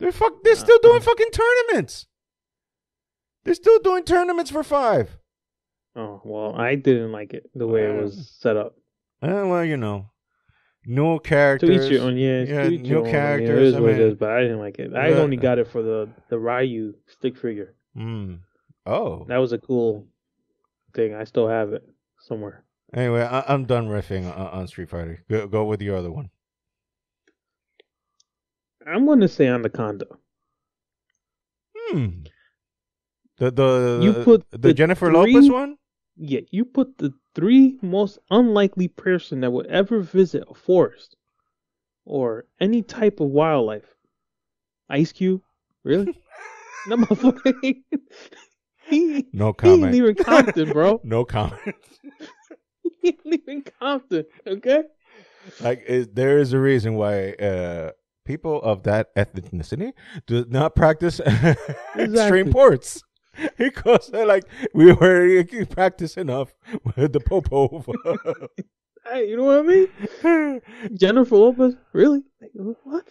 S1: They're still doing fucking tournaments. They're still doing tournaments for 5.
S2: Oh, well, I didn't like it the way it was set up.
S1: Well, you know, new characters.
S2: To each your own, yeah.
S1: Yeah,
S2: To each
S1: new
S2: your own.
S1: characters.
S2: I mean, it is
S1: I
S2: what it
S1: mean,
S2: is, but I didn't like it. I only got it for the Ryu stick figure.
S1: Oh.
S2: That was a cool thing. I still have it somewhere.
S1: Anyway, I'm done riffing on Street Fighter. Go with your other one.
S2: I'm going to say Anaconda. You put
S1: the Jennifer Lopez one?
S2: Yeah, you put the 3 most unlikely person that would ever visit a forest or any type of wildlife. Ice Cube? Really? No, motherfucker.
S1: No comment.
S2: He ain't even Compton, bro.
S1: No comment.
S2: He ain't even Compton, okay?
S1: Like, there is a reason why people of that ethnicity do not practice extreme sports. Because they're like, we already practice enough with the popo.
S2: Hey, you know what I mean? Jennifer Lopez? Really? Like, what?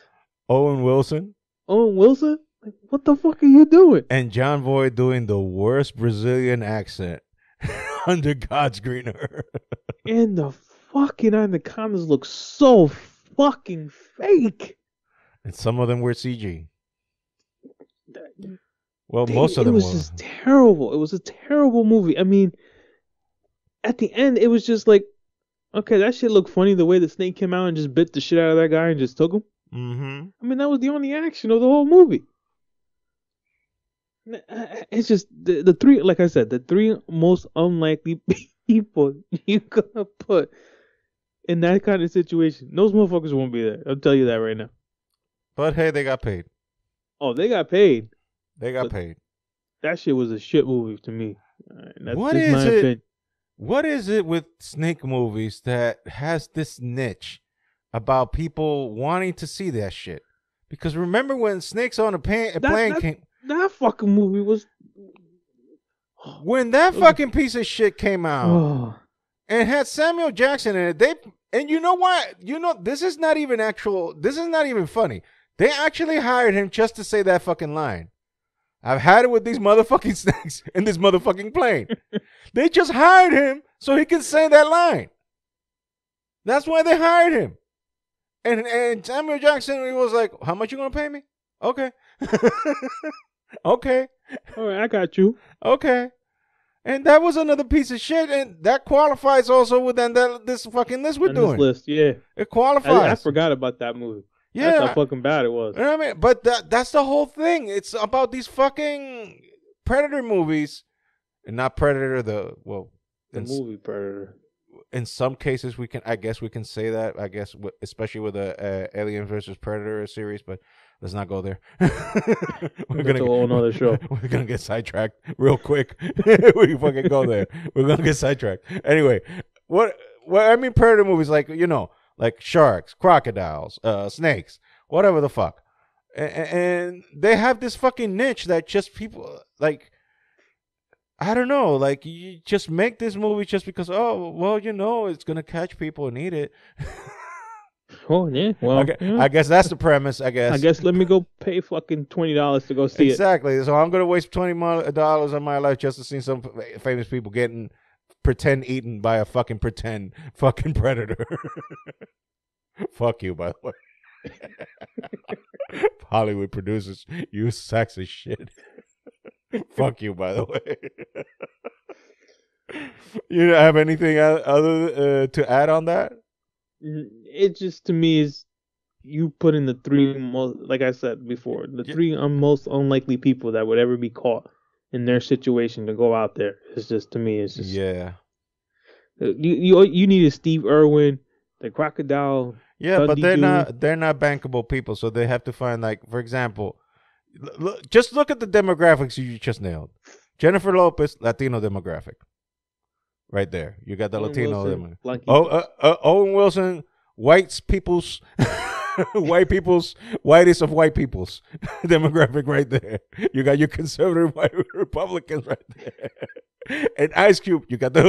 S1: Owen Wilson?
S2: Like, what the fuck are you doing?
S1: And John Voight doing the worst Brazilian accent under God's green earth.
S2: And the fucking anacondas look so fucking fake.
S1: And some of them were CG. Well, most of them
S2: were. It was just terrible. It was a terrible movie. I mean, at the end, it was just like, okay, that shit looked funny the way the snake came out and just bit the shit out of that guy and just took him.
S1: Mm-hmm.
S2: I mean, that was the only action of the whole movie. It's just the 3, like I said, the 3 most unlikely people you gonna put in that kind of situation. Those motherfuckers won't be there. I'll tell you that right now.
S1: But hey, they got paid.
S2: Oh, they got paid.
S1: They got paid.
S2: That shit was a shit movie to me.
S1: What is it? Opinion. What is it with snake movies that has this niche about people wanting to see that shit? Because remember when Snakes on a Plane came? That
S2: fucking movie was.
S1: When that fucking piece of shit came out and had Samuel Jackson in it, and you know what? You know, this is not even funny. They actually hired him just to say that fucking line. I've had it with these motherfucking snakes in this motherfucking plane. They just hired him so he can say that line. That's why they hired him. And Samuel Jackson, he was like, how much you gonna pay me? Okay. Okay.
S2: All right, I got you.
S1: Okay. And that was another piece of shit, and that qualifies also with this fucking list we're doing.
S2: This list, yeah.
S1: It qualifies.
S2: I forgot about that movie.
S1: Yeah.
S2: That's how fucking bad it was.
S1: You know what I mean? But that's the whole thing. It's about these fucking Predator movies. And not Predator, the
S2: movie Predator.
S1: In some cases, we can say that. I guess, especially with the Alien versus Predator series, but let's not go there.
S2: We're gonna go on another show.
S1: We're gonna get sidetracked real quick. We fucking go there. We're gonna get sidetracked. Anyway, what I mean, Predator movies, like, you know, like sharks, crocodiles, snakes, whatever the fuck, and they have this fucking niche that just people like. I don't know, like, you just make this movie just because, oh, well, you know, it's going to catch people and eat it.
S2: Oh, yeah, well.
S1: Okay.
S2: Yeah.
S1: I guess that's the premise, I guess.
S2: Let me go pay fucking $20 to go see it.
S1: Exactly. So I'm going to waste $20 of my life just to see some famous people getting pretend eaten by a fucking pretend fucking predator. Fuck you, by the way. Hollywood producers, you sexist shit. Fuck you, by the way. You have anything other to add on that?
S2: It just, to me, is you put in the 3 most, like I said before, the 3 most unlikely people that would ever be caught in their situation to go out there. It's just, to me, it's just,
S1: yeah.
S2: You needed Steve Irwin, the crocodile.
S1: Yeah, but
S2: Dundee dude.
S1: they're not bankable people, so they have to find, like, for example, just look at the demographics you just nailed. Jennifer Lopez, Latino demographic, right there. You got the
S2: Owen
S1: Latino
S2: Wilson,
S1: demographic. Owen Wilson, white people's, whitest of white people's demographic right there. You got your conservative white Republicans right there. And Ice Cube, you got the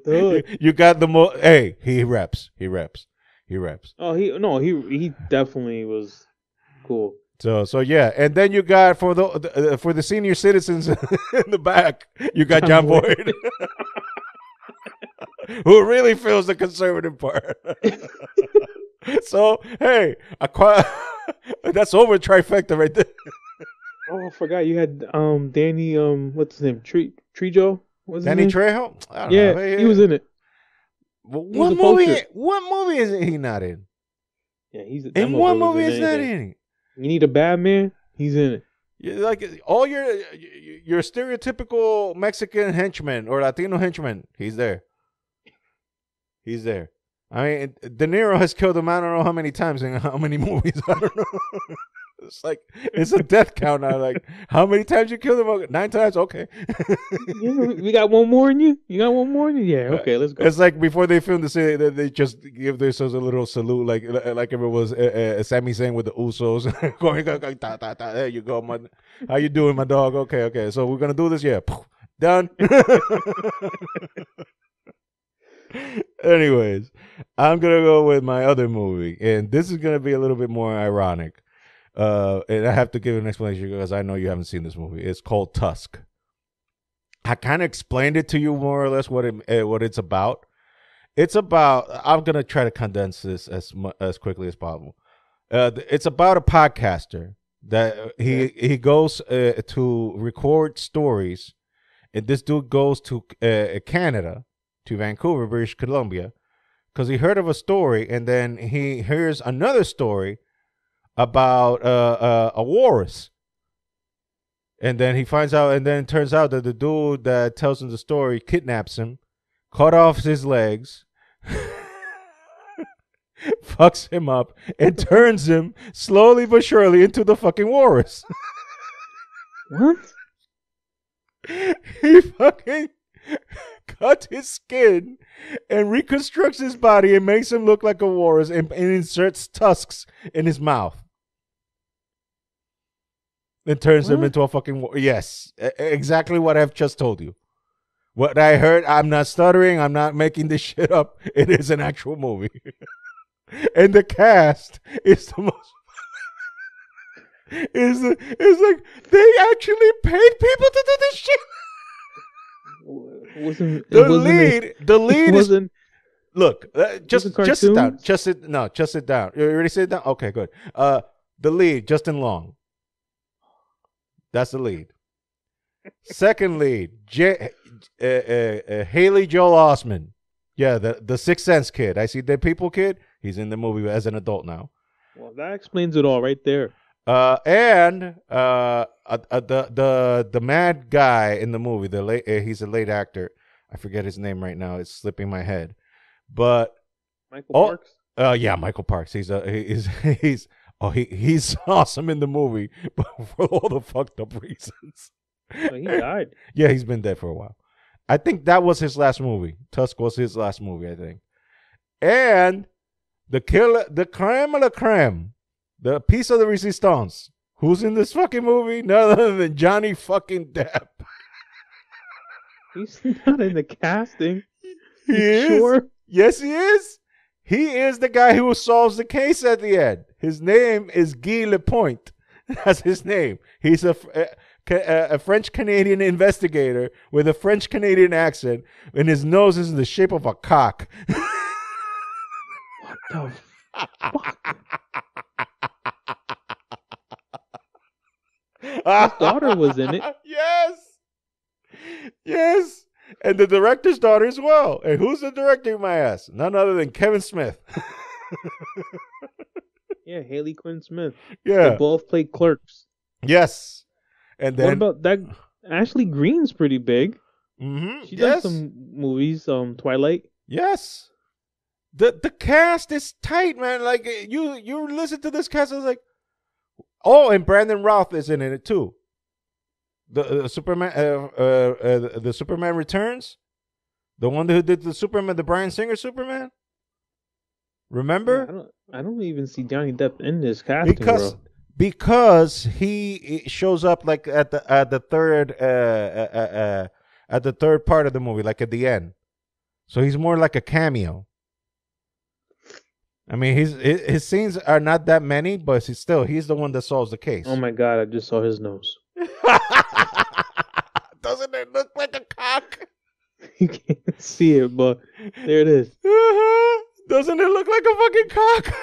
S1: hood. You got the Hey, he raps.
S2: Oh, he definitely was cool.
S1: So yeah, and then you got for the senior citizens in the back, you got John Boyd, who really feels the conservative part. So hey, that's over trifecta right there.
S2: Oh, I forgot you had Danny what's his name, Trejo? What's
S1: Danny
S2: his name?
S1: Trejo? I don't know.
S2: He was in it.
S1: What movie is he not in?
S2: Yeah, he's
S1: in what movie is that in?
S2: You need a bad man? He's in it.
S1: Like all your stereotypical Mexican henchman or Latino henchman, he's there. I mean, De Niro has killed him I don't know how many times in how many movies. I don't know. It's like it's a death count now. Like, how many times you killed him? 9 times. Okay.
S2: Yeah, we got one more in you. You got one more in you. Yeah. Okay, let's go.
S1: It's like before they filmed the scene, they just give themselves a little salute, like if it was Sami Zayn with the Usos. Going, there you go, man. How you doing, my dog? Okay. So we're gonna do this. Yeah. Done. Anyways, I'm gonna go with my other movie, and this is gonna be a little bit more ironic. And I have to give an explanation because I know you haven't seen this movie. It's called Tusk. I kind of explained it to you more or less what it's about. It's about. I'm gonna try to condense this as quickly as possible. It's about a podcaster that he goes to record stories, and this dude goes to Canada, to Vancouver, British Columbia, because he heard of a story, and then he hears another story about a walrus. And then he finds out, and then it turns out that the dude that tells him the story kidnaps him, cut off his legs, fucks him up, and turns him slowly but surely into the fucking walrus.
S2: What?
S1: He fucking cut his skin and reconstructs his body and makes him look like a walrus and inserts tusks in his mouth. And turns him into a fucking yes, exactly what I've just told you. What I heard, I'm not stuttering. I'm not making this shit up. It is an actual movie. And the cast is the most... is like, they actually paid people to do this shit. The lead is... Look, just sit down. Just sit down. You already sit down? Okay, good. The lead, Justin Long. That's the lead. Second lead, Haley Joel Osment. Yeah, the Sixth Sense kid. I See Dead People kid. He's in the movie as an adult now.
S2: Well, that explains it all right there.
S1: And the mad guy in the movie, he's a late actor. I forget his name right now. It's slipping my head. But
S2: Michael Parks.
S1: Yeah, Michael Parks. He's awesome in the movie, but for all the fucked up reasons.
S2: He died.
S1: Yeah, he's been dead for a while. I think that was his last movie. Tusk was his last movie, I think. And the creme de la creme, the piece of the resistance. Who's in this fucking movie? None other than Johnny fucking Depp.
S2: He's not in the casting.
S1: He is. Sure? Yes, he is. He is the guy who solves the case at the end. His name is Guy Lapointe. That's his name. He's a French-Canadian investigator with a French-Canadian accent, and his nose is in the shape of a cock.
S2: What the fuck? His daughter was in it.
S1: Yes. And the director's daughter as well. And who's the director, you might ask? None other than Kevin Smith.
S2: Yeah, Haley Quinn Smith.
S1: Yeah.
S2: They both played Clerks.
S1: Yes. And then...
S2: What about that? Ashley Greene's pretty big.
S1: Mm-hmm.
S2: She does some movies, Twilight.
S1: Yes. the cast is tight, man. Like you listen to this cast, I was like, oh, and Brandon Routh is in it too. The Superman, the Superman Returns, the one who did the Superman, the Bryan Singer Superman. Remember?
S2: I don't even see Johnny Depp in this casting, bro.
S1: Because he shows up like at the third part of the movie, like at the end. So he's more like a cameo. I mean, his scenes are not that many, but he's the one that solves the case.
S2: Oh my god, I just saw his nose.
S1: Doesn't it look like a cock?
S2: You can't see it, but there it is.
S1: Doesn't it look like a fucking cock?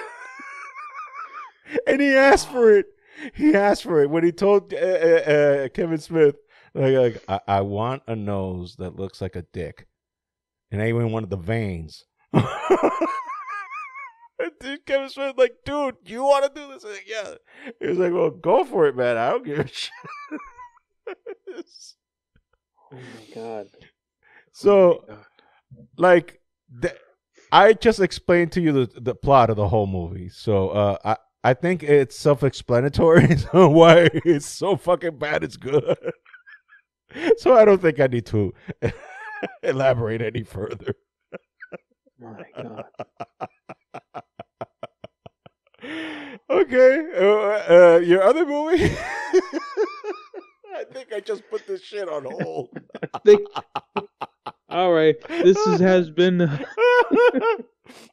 S1: And he asked for it. He asked for it when he told Kevin Smith, like I want a nose that looks like a dick, and I even wanted the veins. Dude, Kevin Smith, like, dude, you want to do this? Like, yeah. He was like, well, go for it, man. I don't give a shit.
S2: Oh my god.
S1: So, like, I just explained to you the plot of the whole movie. So, I think it's self-explanatory so why it's so fucking bad it's good. So I don't think I need to elaborate any further.
S2: My god.
S1: Okay, your other movie? I think I just put this shit on hold.
S2: All right, has been.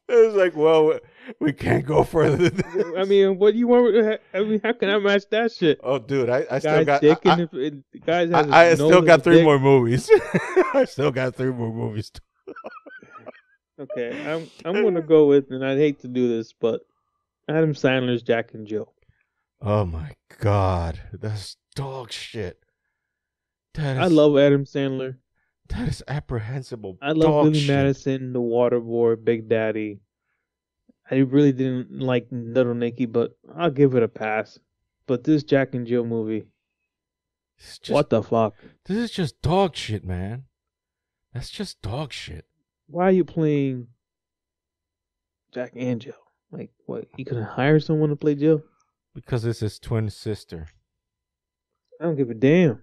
S1: It's like, well, we can't go further.
S2: I mean, what do you want? I mean, how can I match that shit?
S1: Oh, dude, I still got.
S2: I
S1: still got three more movies. I still got three more movies.
S2: Okay, I'm gonna go with, and I'd hate to do this, but Adam Sandler's Jack and Jill.
S1: Oh my god, that's dog shit.
S2: I love Adam Sandler.
S1: That is apprehensible.
S2: I love Billy Madison, The Waterboy, Big Daddy. I really didn't like Little Nicky, but I'll give it a pass. But this Jack and Jill movie, what the fuck?
S1: This is just dog shit, man. That's just dog shit.
S2: Why are you playing Jack and Jill? Like, what? You couldn't hire someone to play Jill?
S1: Because it's his twin sister.
S2: I don't give a damn.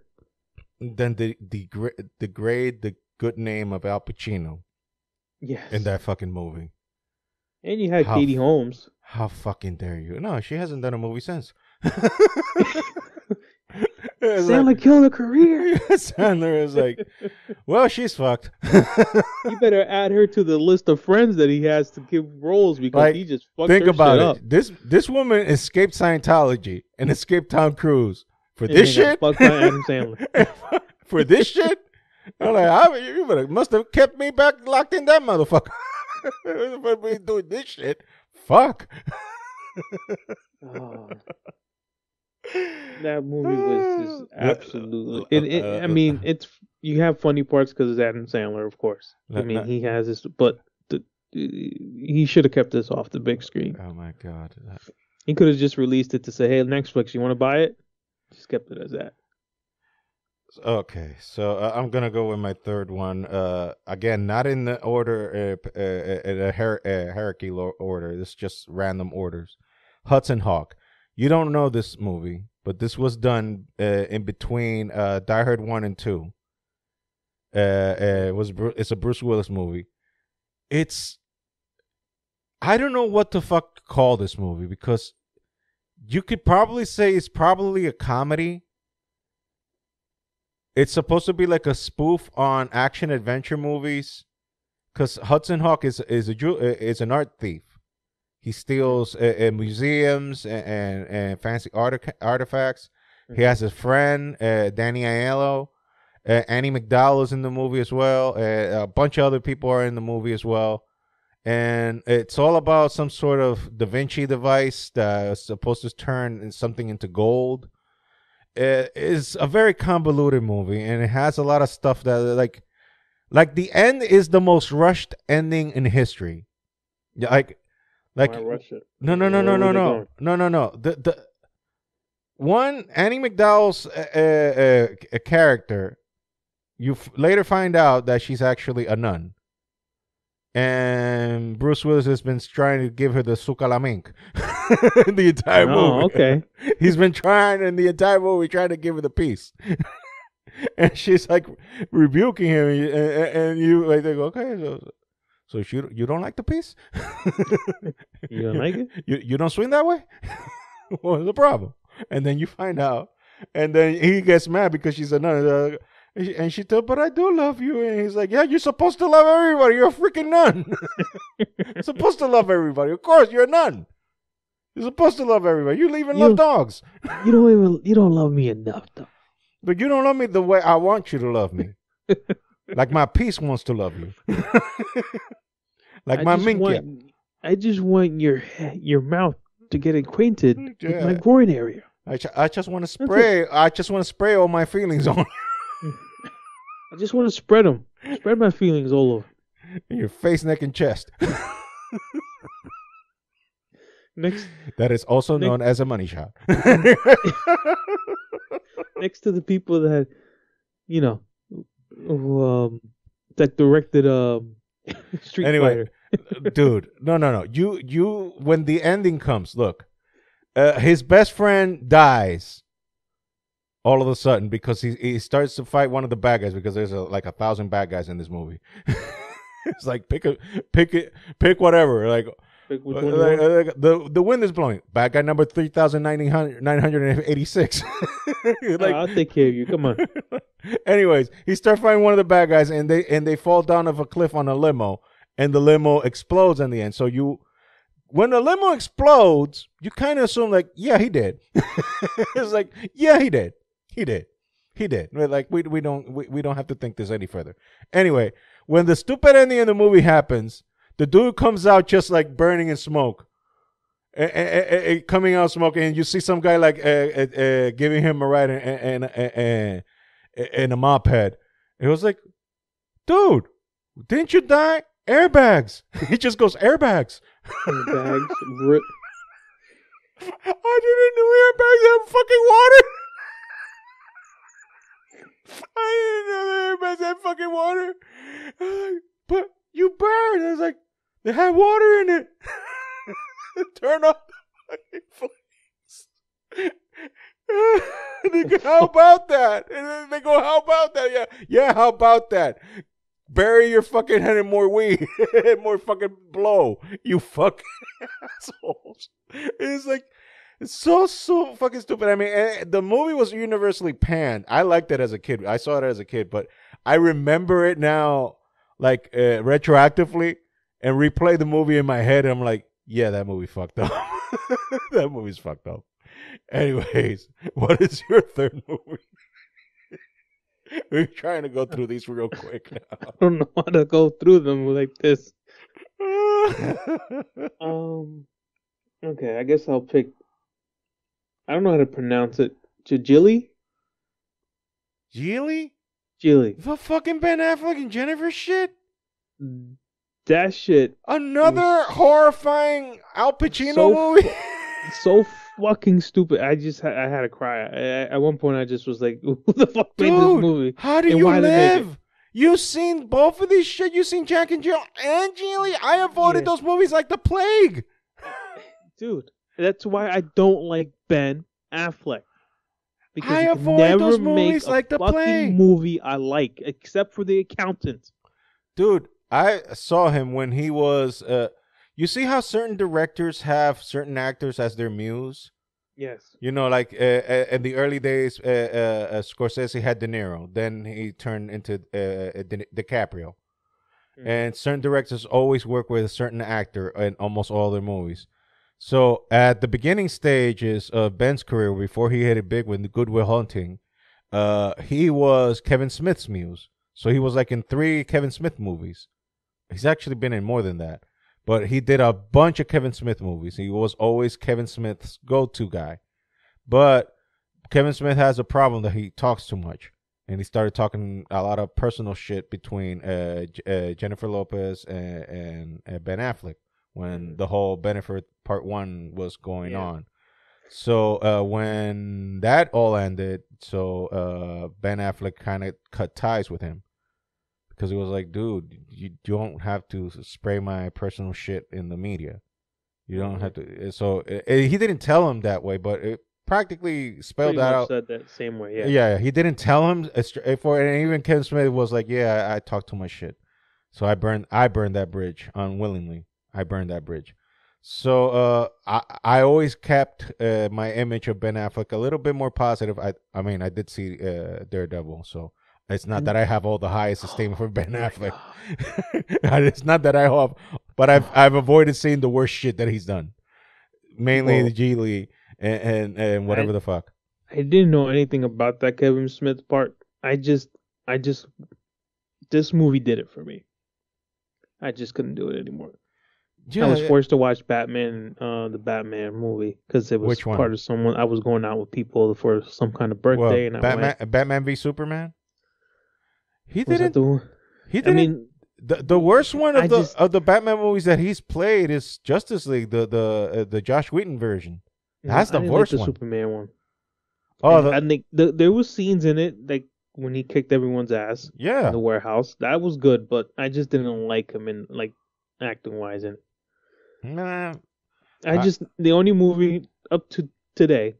S1: Then degrade the good name of Al Pacino.
S2: Yes.
S1: In that fucking movie.
S2: And you had Katie Holmes.
S1: How fucking dare you? No, she hasn't done a movie since.
S2: Sandler killed her career.
S1: Sandler is like, well, she's fucked.
S2: You better add her to the list of friends that he has to give roles because
S1: like,
S2: he just fucked
S1: think
S2: her
S1: about
S2: shit
S1: it.
S2: up.
S1: This woman escaped Scientology and escaped Tom Cruise for this shit.
S2: Fucked by Adam Sandler.
S1: For this shit, I'm like, you must have kept me back locked in that motherfucker. For me doing this shit, fuck.
S2: Oh. That movie was just absolutely. I mean, it's you have funny parts because it's Adam Sandler, of course. I mean, he has this, but he should have kept this off the big screen.
S1: Oh my god!
S2: He could have just released it to say, "Hey, Netflix, you want to buy it?" Just kept it as that.
S1: Okay, so I'm gonna go with my third one. Again, not in the order, in a hierarchy order. This is just random orders. Hudson Hawk. You don't know this movie, but this was done in between Die Hard 1 and 2. It's a Bruce Willis movie. I don't know what the fuck to call this movie because you could probably say it's probably a comedy. It's supposed to be like a spoof on action adventure movies, because Hudson Hawk is an art thief. He steals museums and fancy artifacts. Mm-hmm. He has a friend, Danny Aiello. Annie McDowell is in the movie as well. A bunch of other people are in the movie as well. And it's all about some sort of Da Vinci device that is supposed to turn something into gold. It is a very convoluted movie, and it has a lot of stuff that like the end is the most rushed ending in history. Like
S2: rush it?
S1: No. The one, Annie McDowell's a character. You later find out that she's actually a nun, and Bruce Willis has been trying to give her the sucalamink the entire movie.
S2: Oh, okay.
S1: He's been trying in the entire movie, trying to give her the piece. And she's like rebuking him, and you like they go, okay, so you don't like the piece?
S2: You don't like it?
S1: You don't swing that way? What's the problem? And then you find out, and then he gets mad because she's a nun, and she told, but I do love you, and he's like, yeah, you're supposed to love everybody. You're a freaking nun. You're supposed to love everybody. Of course, you're a nun. You're supposed to love everybody. You even love dogs.
S2: You don't love me enough, though.
S1: But you don't love me the way I want you to love me. Like my piece wants to love you. Like my minkia.
S2: I just want your mouth to get acquainted with my groin area.
S1: I just want to spray. I just want to spray all my feelings on you.
S2: I just want to spread them. Spread my feelings all over.
S1: In your face, neck, and chest.
S2: Next.
S1: That is also known as a money shot.
S2: Next to the people that, that directed Street Fighter.
S1: Dude, no. You when the ending comes, look, his best friend dies all of a sudden because he starts to fight one of the bad guys because there's like 1,000 bad guys in this movie. It's like pick whatever. Like the wind is blowing. Bad guy number 3,986.
S2: I'll take care of you. Come on.
S1: Anyways, he starts fighting one of the bad guys, and they fall down off a cliff on a limo, and the limo explodes in the end. So when the limo explodes, you kind of assume like, yeah, he did. It's like, yeah, he did. Like we don't have to think this any further. Anyway, when the stupid ending in the movie happens, the dude comes out just like burning in smoke, coming out smoking, and you see some guy like giving him a ride in a moped. It was like, dude, didn't you die? Airbags. He just goes, airbags.
S2: Airbags. Rip.
S1: I didn't know airbags have fucking water. I didn't know the airbags had fucking water. But you burned. I was like, they had water in it. Turn off the fucking flames. They go, how about that? And then they go, how about that? Yeah, how about that? Bury your fucking head in more weed, more fucking blow, you fucking assholes. It's like, it's so fucking stupid. I mean, the movie was universally panned. I liked it as a kid. I saw it as a kid, but I remember it now, like retroactively, and replay the movie in my head. And I'm like, yeah, that movie fucked up. That movie's fucked up. Anyways, what is your third movie? We're trying to go through these real quick now.
S2: I don't know how to go through them like this. Okay, I guess I'll pick. I don't know how to pronounce it. Jilly?
S1: Geely?
S2: Jilly.
S1: The fucking Ben Affleck and Jennifer shit?
S2: That shit.
S1: Another horrifying Al Pacino movie?
S2: So fucking stupid. I had to cry. At one point, I just was like, "Who the fuck made this movie?
S1: How do you live? You've seen both of these shit. You've seen Jack and Jill and Geely. I avoided those movies like the plague,
S2: dude. That's why I don't like Ben Affleck. Because
S1: I avoid those movies like the plague.
S2: Movie I like, except for The Accountant.
S1: Dude, I saw him when he was. You see how certain directors have certain actors as their muse?
S2: Yes.
S1: You know, like in the early days, Scorsese had De Niro. Then he turned into DiCaprio. Mm-hmm. And certain directors always work with a certain actor in almost all their movies. So at the beginning stages of Ben's career, before he hit it big with Good Will Hunting, he was Kevin Smith's muse. So he was like in 3 Kevin Smith movies. He's actually been in more than that. But he did a bunch of Kevin Smith movies. He was always Kevin Smith's go-to guy. But Kevin Smith has a problem that he talks too much. And he started talking a lot of personal shit between Jennifer Lopez and Ben Affleck when the whole Bennifer Part 1 was going on. So when that all ended, Ben Affleck kind of cut ties with him. because he was like, dude, you don't have to spray my personal shit in the media. You don't have to. So he didn't tell him that way, but it practically spelled
S2: Pretty
S1: that
S2: much
S1: out.
S2: said that same way. Yeah.
S1: Yeah, he didn't tell him for, and even Kevin Smith was like, "Yeah, I talked too much shit, so I burned that bridge unwillingly. I burned that bridge." So I always kept my image of Ben Affleck a little bit more positive. I mean, I did see Daredevil, so it's not that I have all the highest esteem for Ben Affleck. It's not that I have, but I've avoided seeing the worst shit that he's done, mainly the Geely and whatever the fuck.
S2: I didn't know anything about that Kevin Smith part. I just, this movie did it for me. I just couldn't do it anymore.
S1: Yeah,
S2: I was forced to watch Batman, the Batman movie, because it was
S1: Which one?
S2: part of someone. I was going out with people for some kind of birthday, and I went.
S1: Batman v Superman. He
S2: Was that
S1: didn't.
S2: the one?
S1: He didn't.
S2: I mean,
S1: the worst one
S2: I
S1: of the
S2: just-
S1: of the Batman movies that he's played is Justice League, the Josh Whedon version. That's the
S2: I didn't
S1: worst
S2: like the
S1: one.
S2: Superman one.
S1: Oh,
S2: I think there was scenes in it like when he kicked everyone's ass
S1: yeah.
S2: in the warehouse. That was good, but I just didn't like him in like acting wise in it.
S1: Nah,
S2: The only movie up to today,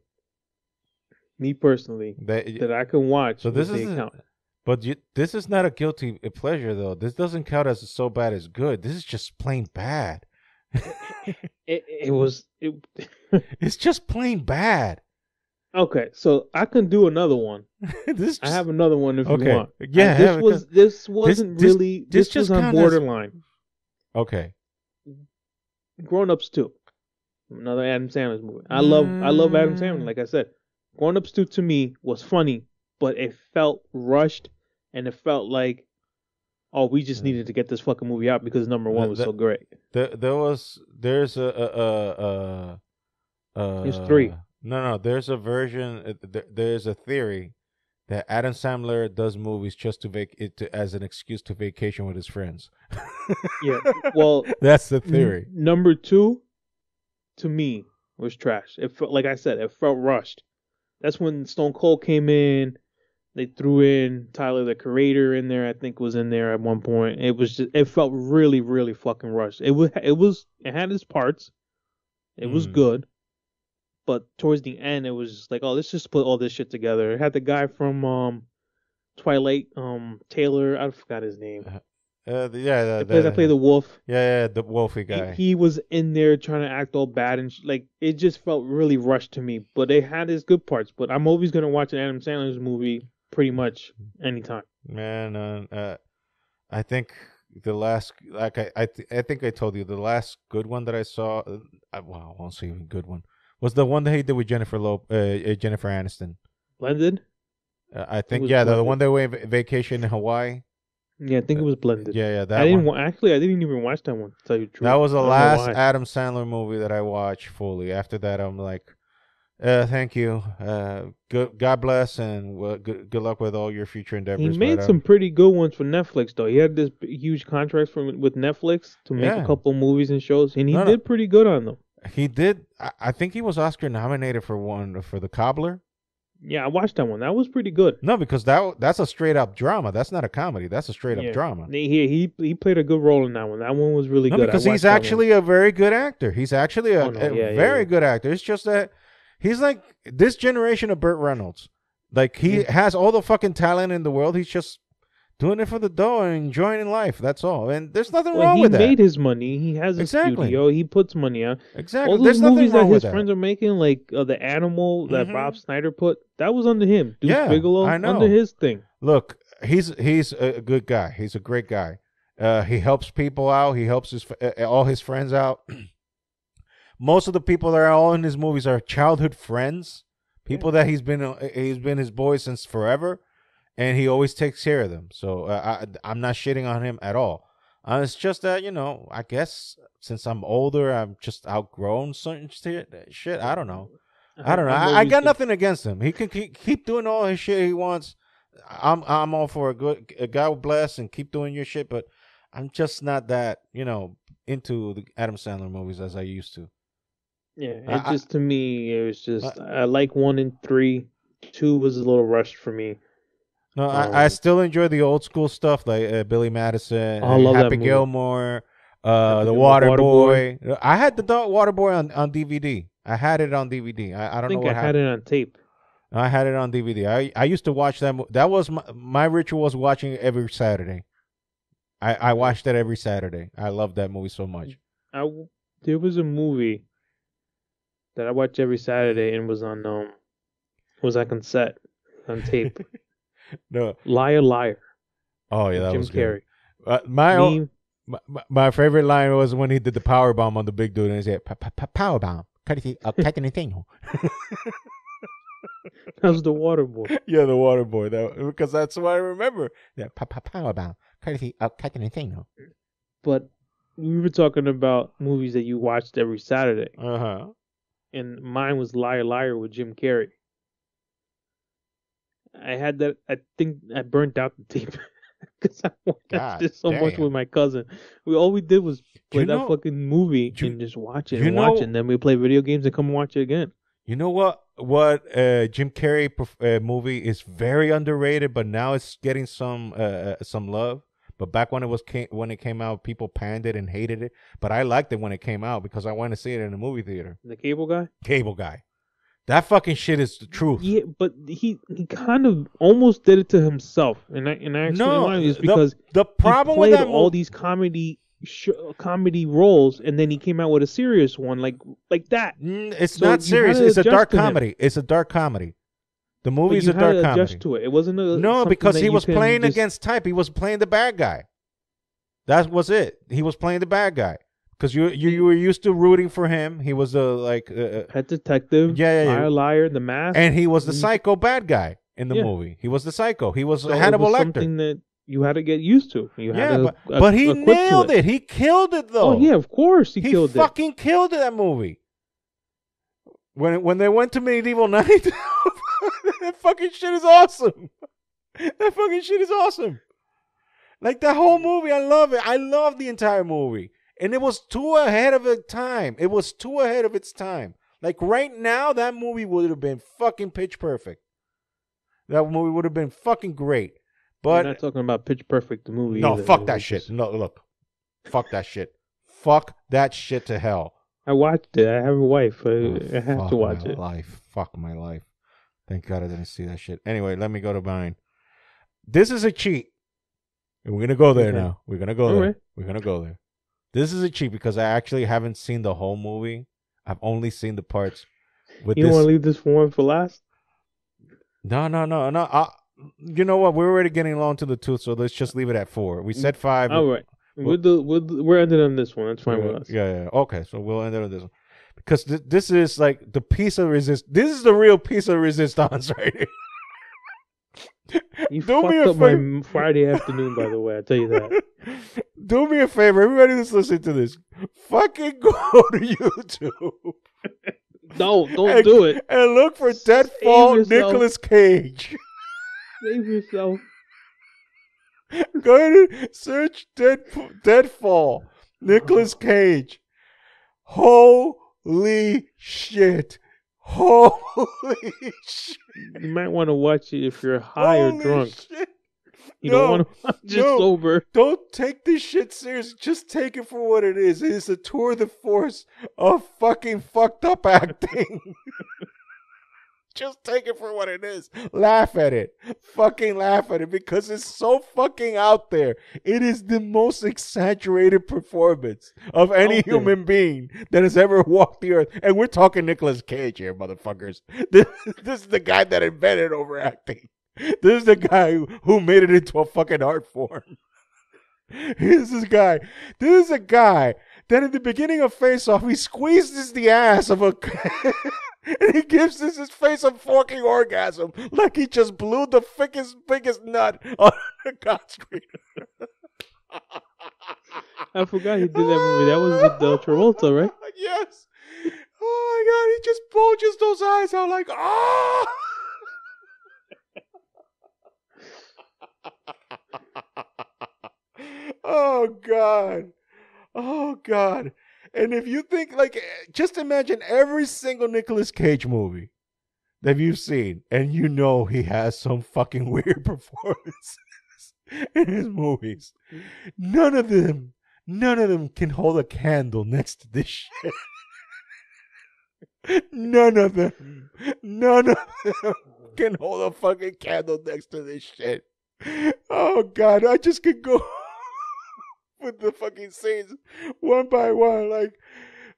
S2: me personally, that I can watch.
S1: So this
S2: was
S1: is
S2: The Account.
S1: But this is not a guilty pleasure though. This doesn't count as so bad as good. This is just plain bad.
S2: It was
S1: It's just plain bad.
S2: okay. So I can do another one.
S1: This
S2: I have another one if you
S1: Okay.
S2: want.
S1: Yeah,
S2: And
S1: have it,
S2: this wasn't
S1: this-
S2: really
S1: this
S2: this
S1: just
S2: was on
S1: count as-
S2: borderline.
S1: okay.
S2: Grown Ups 2. Another Adam Sandler movie. I love Adam Sandler, like I said. Grown Ups 2 to me was funny, but it felt rushed and it felt like, oh, we just needed to get this fucking movie out because number one was so great.
S1: There's
S2: There's three.
S1: No, there's a version. There's a theory that Adam Sandler does movies just as an excuse to vacation with his friends.
S2: Yeah. Well,
S1: That's the theory.
S2: Number 2, to me, was trash. It felt, like I said, it felt rushed. That's when Stone Cold came in. They threw in Tyler the Creator in there. I think was in there at one point. It felt really, really fucking rushed. It had its parts. It was good, but towards the end, it was just like, oh, let's just put all this shit together. It had the guy from Twilight, Taylor. I forgot his name.
S1: Yeah,
S2: I play the wolf.
S1: Yeah, the Wolfie guy.
S2: He was in there trying to act all bad and like it just felt really rushed to me. But it had its good parts. But I'm always gonna watch an Adam Sandler's movie pretty much anytime.
S1: Man, I think the last, like I think I told you the last good one that I saw. Well, I won't say even good one was the one that he did with Jennifer Aniston.
S2: Blended.
S1: I think
S2: was
S1: the
S2: Blended.
S1: one that went vacation in Hawaii.
S2: Yeah, I think it was Blended.
S1: Yeah, that
S2: I didn't
S1: one.
S2: actually. I didn't even watch that one. To tell you the truth.
S1: That was the
S2: I don't know
S1: last
S2: why.
S1: Adam Sandler movie that I watched fully. After that, I'm like, thank you. God bless, and good luck with all your future endeavors.
S2: He made some pretty good ones for Netflix, though. He had this huge contract with Netflix to make a couple movies and shows, and he did pretty good on them.
S1: He did. I think he was Oscar nominated for The Cobbler.
S2: Yeah, I watched that one. That was pretty good.
S1: No, because that's a straight up drama. That's not a comedy. That's a straight up drama.
S2: He played a good role in that one. That one was really
S1: No,
S2: good.
S1: because he's actually a very good actor. He's actually a very good actor. It's just that he's like this generation of Burt Reynolds. Like he has all the fucking talent in the world. He's just doing it for the dough and enjoying life. That's all. And there's nothing wrong with that.
S2: He made his money. He has a studio. He puts money out.
S1: Exactly.
S2: All those
S1: There's
S2: movies
S1: nothing wrong
S2: that
S1: with
S2: his friends are making, like The Animal that Rob Snyder put, that was under him. Deuce Bigelow,
S1: I know.
S2: under his thing.
S1: Look, he's a good guy. He's a great guy. He helps people out. He helps all his friends out. Most of the people that are all in his movies are childhood friends, people that he's been his boy since forever, and he always takes care of them. So I'm not shitting on him at all. It's just that, I guess since I'm older, I'm just outgrown certain shit. I don't know. I got nothing against him. He can keep doing all his shit he wants. I'm all for a God bless and keep doing your shit, but I'm just not that, into the Adam Sandler movies as I used to.
S2: Yeah, to me, it was just I like 1 and 3. 2 was a little rushed for me.
S1: No, I still enjoy the old school stuff like Billy Madison,
S2: I love that
S1: Happy
S2: movie.
S1: Gilmore,
S2: Happy
S1: the
S2: Gilmore,
S1: Water
S2: Waterboy.
S1: Boy. I had the Water Boy on DVD. I had it on DVD. I
S2: I
S1: don't know
S2: think I
S1: what
S2: had
S1: happened.
S2: it on tape.
S1: I had it on DVD. I used to watch that. That was my ritual was watching it every Saturday. I watched that every Saturday. I loved that movie so much.
S2: There was a movie that I watched every Saturday and was on cassette on tape.
S1: No.
S2: Liar Liar.
S1: Oh yeah,
S2: with
S1: that
S2: Jim
S1: was good.
S2: Carrey.
S1: My, my favorite line was when he did the power bomb on the big dude and he said power bomb. Courtesy of Captain Nathaniel.
S2: That was the Water Boy.
S1: Yeah, the Water Boy. Because that's what I remember. Yeah, power bomb. Courtesy of Captain Nathaniel.
S2: But we were talking about movies that you watched every Saturday.
S1: Uh-huh.
S2: And mine was Liar Liar with Jim Carrey. I had that. I think I burnt out the tape because I watched it so much with my cousin. All we did was play that fucking movie and just watch it and watch it. And then we play video games and come and watch it again.
S1: You know what? Jim Carrey movie is very underrated, but now it's getting some love. But back when it came out, people panned it and hated it. But I liked it when it came out because I wanted to see it in a movie theater.
S2: The Cable Guy.
S1: Cable Guy. That fucking shit is the truth.
S2: Yeah, but he kind of almost did it to himself, and I actually why is because
S1: the problem
S2: he played
S1: with that
S2: all these comedy roles, and then he came out with a serious one like that.
S1: It's not serious. It's a dark comedy. It's a dark comedy. The movie's a dark comedy.
S2: Adjust to it. It wasn't
S1: because he was playing against type. He was playing the bad guy. That was it. He was playing the bad guy. Because you were used to rooting for him. He was
S2: Pet Detective. Liar Liar, The Mask,
S1: and he was the psycho bad guy in the movie. He was the psycho. He was Hannibal Lecter.
S2: Something that you had to get used to.
S1: But he nailed it. He killed it though.
S2: Oh yeah, of course he killed it.
S1: He fucking killed that movie. When they went to Medieval Night, that fucking shit is awesome. That fucking shit is awesome. Like that whole movie, I love it. I love the entire movie. And it was too ahead of its time. It was too ahead of its time. Like right now, that movie would have been fucking pitch perfect. That movie would have been fucking great. But
S2: we're not talking about Pitch Perfect, the movie.
S1: No, fuck that shit. No, look. Fuck that shit. Fuck that shit to hell.
S2: I watched it. I have a wife. I have to watch it.
S1: Fuck my life. Thank God I didn't see that shit. Anyway, let me go to mine. This is a cheat. And we're going to go there now. We're going to go there. Right. We're going to go there. This is a cheat because I actually haven't seen the whole movie. I've only seen the parts with
S2: You want to leave this one for last?
S1: No. You know what? We're already getting along to the tooth, so let's just leave it at 4. We said 5.
S2: All right. We're ending on this one. That's fine with us.
S1: Yeah. Okay, so we'll end it on this one. Because this is like the piece of resistance. This is the real piece of resistance right here.
S2: You fucked up my Friday afternoon, by the way. I tell you that.
S1: Do me a favor, everybody that's listening to this, fucking go to YouTube.
S2: Don't do it.
S1: And look for Deadfall Nicolas Cage.
S2: Save yourself.
S1: Go ahead and search Deadfall Nicolas Cage. Holy shit. Holy shit.
S2: You might want to watch it if you're high or drunk. Shit. You don't want to watch it sober.
S1: Don't take this shit serious. Just take it for what it is. It is a tour de force of fucking fucked up acting. Just take it for what it is. Laugh at it. Fucking laugh at it because it's so fucking out there. It is the most exaggerated performance of any human being that has ever walked the earth. And we're talking Nicolas Cage here, motherfuckers. This is the guy that invented overacting. This is the guy who made it into a fucking art form. This is a guy that in the beginning of Face Off, he squeezes the ass of a... and he gives his face a fucking orgasm like he just blew the biggest nut on the God screen.
S2: I forgot he did that movie. That was with Travolta, right?
S1: Yes. Oh my God, he just bulges those eyes out like, ah! Oh God. Oh God. And if you think, like, just imagine every single Nicolas Cage movie. that you've seen, and you know he has some fucking weird performances in his movies. None of them can hold a candle next to this shit. None of them can hold a fucking candle next to this shit. Oh God, I just could go with the fucking scenes one by one, like,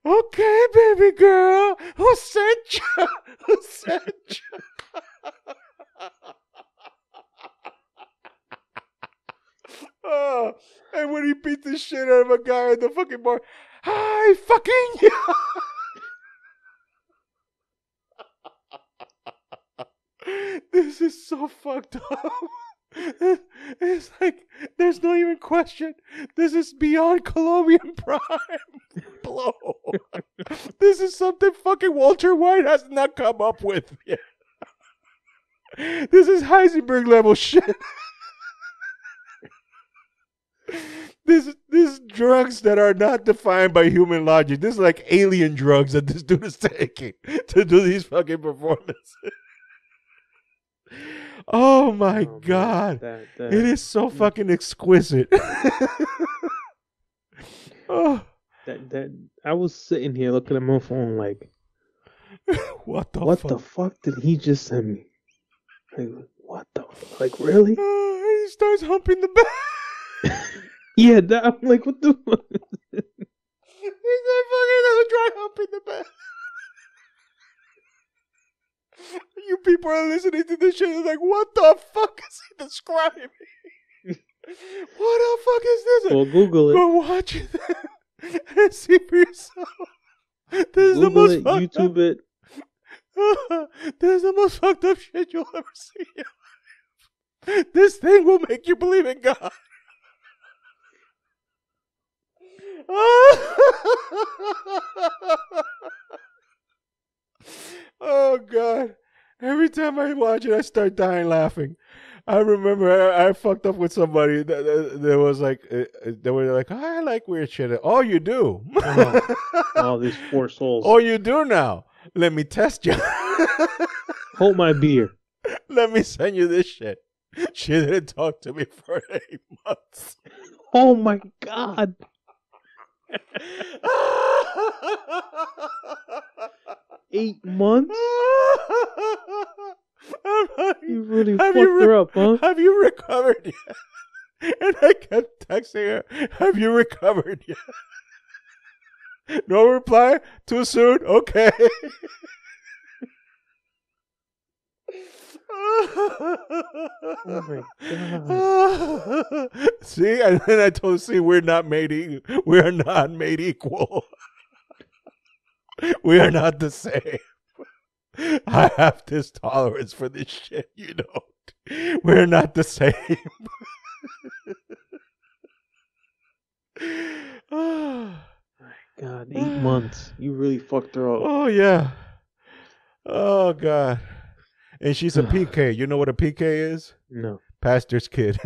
S1: okay, baby girl, who sent you? Who sent you? Oh, and when he beat the shit out of a guy at the fucking bar, hi, fucking you. This is so fucked up. It's like there's no even question. This is beyond Colombian prime blow. This is something fucking Walter White has not come up with yet. This is Heisenberg level shit. This is drugs that are not defined by human logic. This is like alien drugs that this dude is taking to do these fucking performances. Oh my God. It is so fucking exquisite. Oh.
S2: That I was sitting here looking at my phone like,
S1: what
S2: the fuck did he just send me? Like, what the like, really?
S1: He starts humping the bed.
S2: Yeah, that, I'm like, what the fuck?
S1: He's like fucking dry humping the bed. You people are listening to this shit. It's like, what the fuck is he describing? What the fuck is this?
S2: Well, Google it.
S1: Go watch it and see for yourself. This is the most
S2: it, YouTube it.
S1: This is the most fucked up shit you'll ever see in your life. This thing will make you believe in God. Oh God. Every time I watch it, I start dying laughing. I remember I fucked up with somebody that was like, they were like, oh, I like weird shit. Oh, you do?
S2: Oh, these poor souls.
S1: Oh, you do now? Let me test you.
S2: Hold my beer.
S1: Let me send you this shit. She didn't talk to me for 8 months.
S2: Oh my God. 8 months? You really fucked her up, huh?
S1: Have you recovered yet? And I kept texting her, have you recovered yet? No reply? Too soon? Okay.
S2: Oh my God.
S1: See, and then I told her, see, we're not made equal. We are not the same. I have this tolerance for this shit, you don't. We're not the same.
S2: Oh my God, 8 months. You really fucked her up.
S1: Oh, yeah. Oh, God. And she's a PK. You know what a PK is?
S2: No.
S1: Pastor's kid.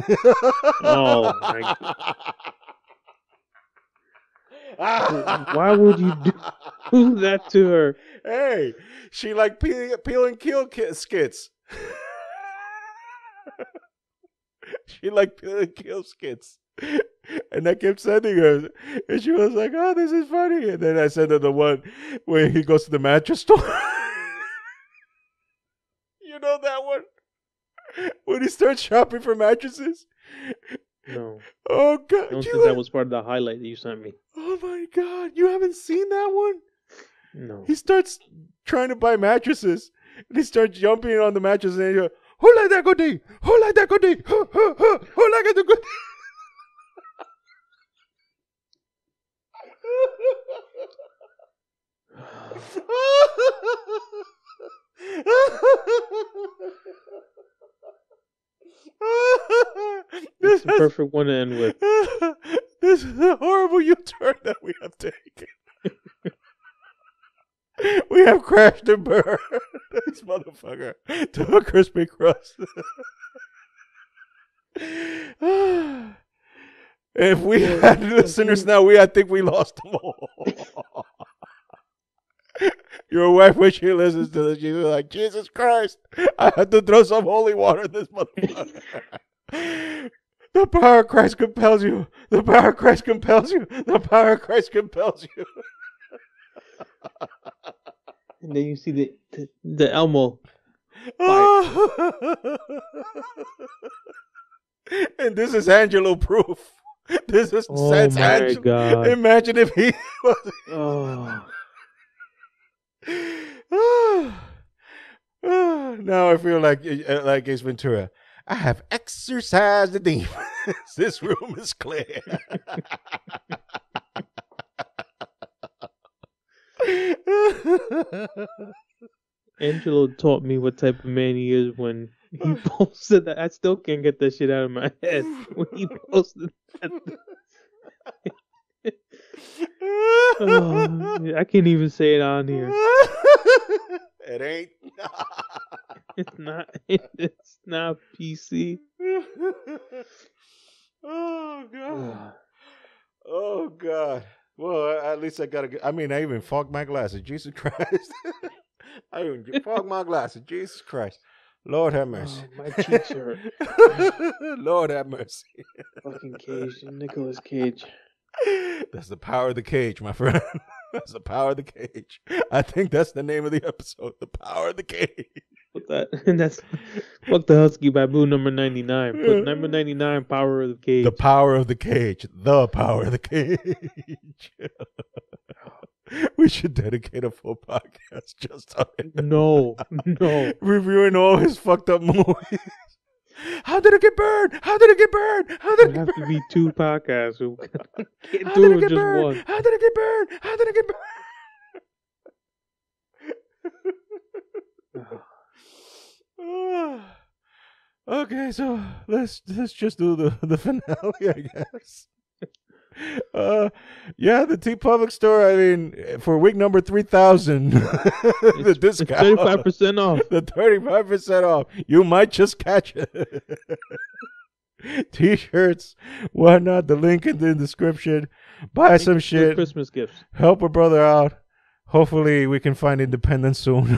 S2: Oh, my God. Why would you do that to her?
S1: Hey, she like peel and kill skits. She like peel and kill skits. And I kept sending her. And she was like, oh, this is funny. And then I sent her the one where he goes to the mattress store. You know that one? When he starts shopping for mattresses?
S2: No.
S1: Oh, God.
S2: I don't think that was part of the highlight that you sent me.
S1: Oh, my God. You haven't seen that one?
S2: No.
S1: He starts trying to buy mattresses. And he starts jumping on the mattress. And he goes, who like that good day? Who like that good day? Who like that good day?
S2: This is the perfect one to end with.
S1: This is a horrible U-turn that we have taken. We have crashed and burned this motherfucker to a crispy crust. If we had listeners now, I think we lost them all. Your wife, when she listens to this, she's like, Jesus Christ, I had to throw some holy water in this motherfucker. The power of Christ compels you. The power of Christ compels you. The power of Christ compels you.
S2: And then you see the Elmo.
S1: And this is Angelo proof. This is Sans Angelo.
S2: God.
S1: Imagine if he was. Now I feel like Ace Ventura. I have exorcised the demons. This room is clear.
S2: Angelo taught me what type of man he is when he posted that. I still can't get that shit out of my head when he posted that. I can't even say it on here.
S1: It ain't.
S2: It's not PC.
S1: Oh God. Oh God. Well, at least I I even fogged my glasses. Jesus Christ. I even fogged my glasses. Jesus Christ. Lord have mercy.
S2: My cheeks hurt.
S1: Lord have mercy.
S2: Fucking Cage. Nicolas Cage.
S1: That's the power of the cage, my friend. That's the power of the cage. I think that's the name of the episode. The power of the cage.
S2: Put that. And that's Fuck the Husky Babu number 99. Put number 99, power of the cage.
S1: The power of the cage. The power of the cage. We should dedicate a full podcast just on it.
S2: No.
S1: Reviewing all his fucked up movies. How did it get burned? How did it get burned? How did it
S2: have
S1: get
S2: to
S1: burned?
S2: be 2 podcasts. We can't
S1: How
S2: do
S1: did
S2: it
S1: it get
S2: just
S1: burned?
S2: one.
S1: How did it get burned? How did it get burned? Okay, so let's just do the finale, I guess. Yeah, the T Public store. I mean, for week number 3,000, the discount,
S2: 35% off.
S1: the 35% off. You might just catch it. T-shirts, whatnot. The link in the description. Buy some shit.
S2: Christmas gifts.
S1: Help a brother out. Hopefully, we can find independence soon.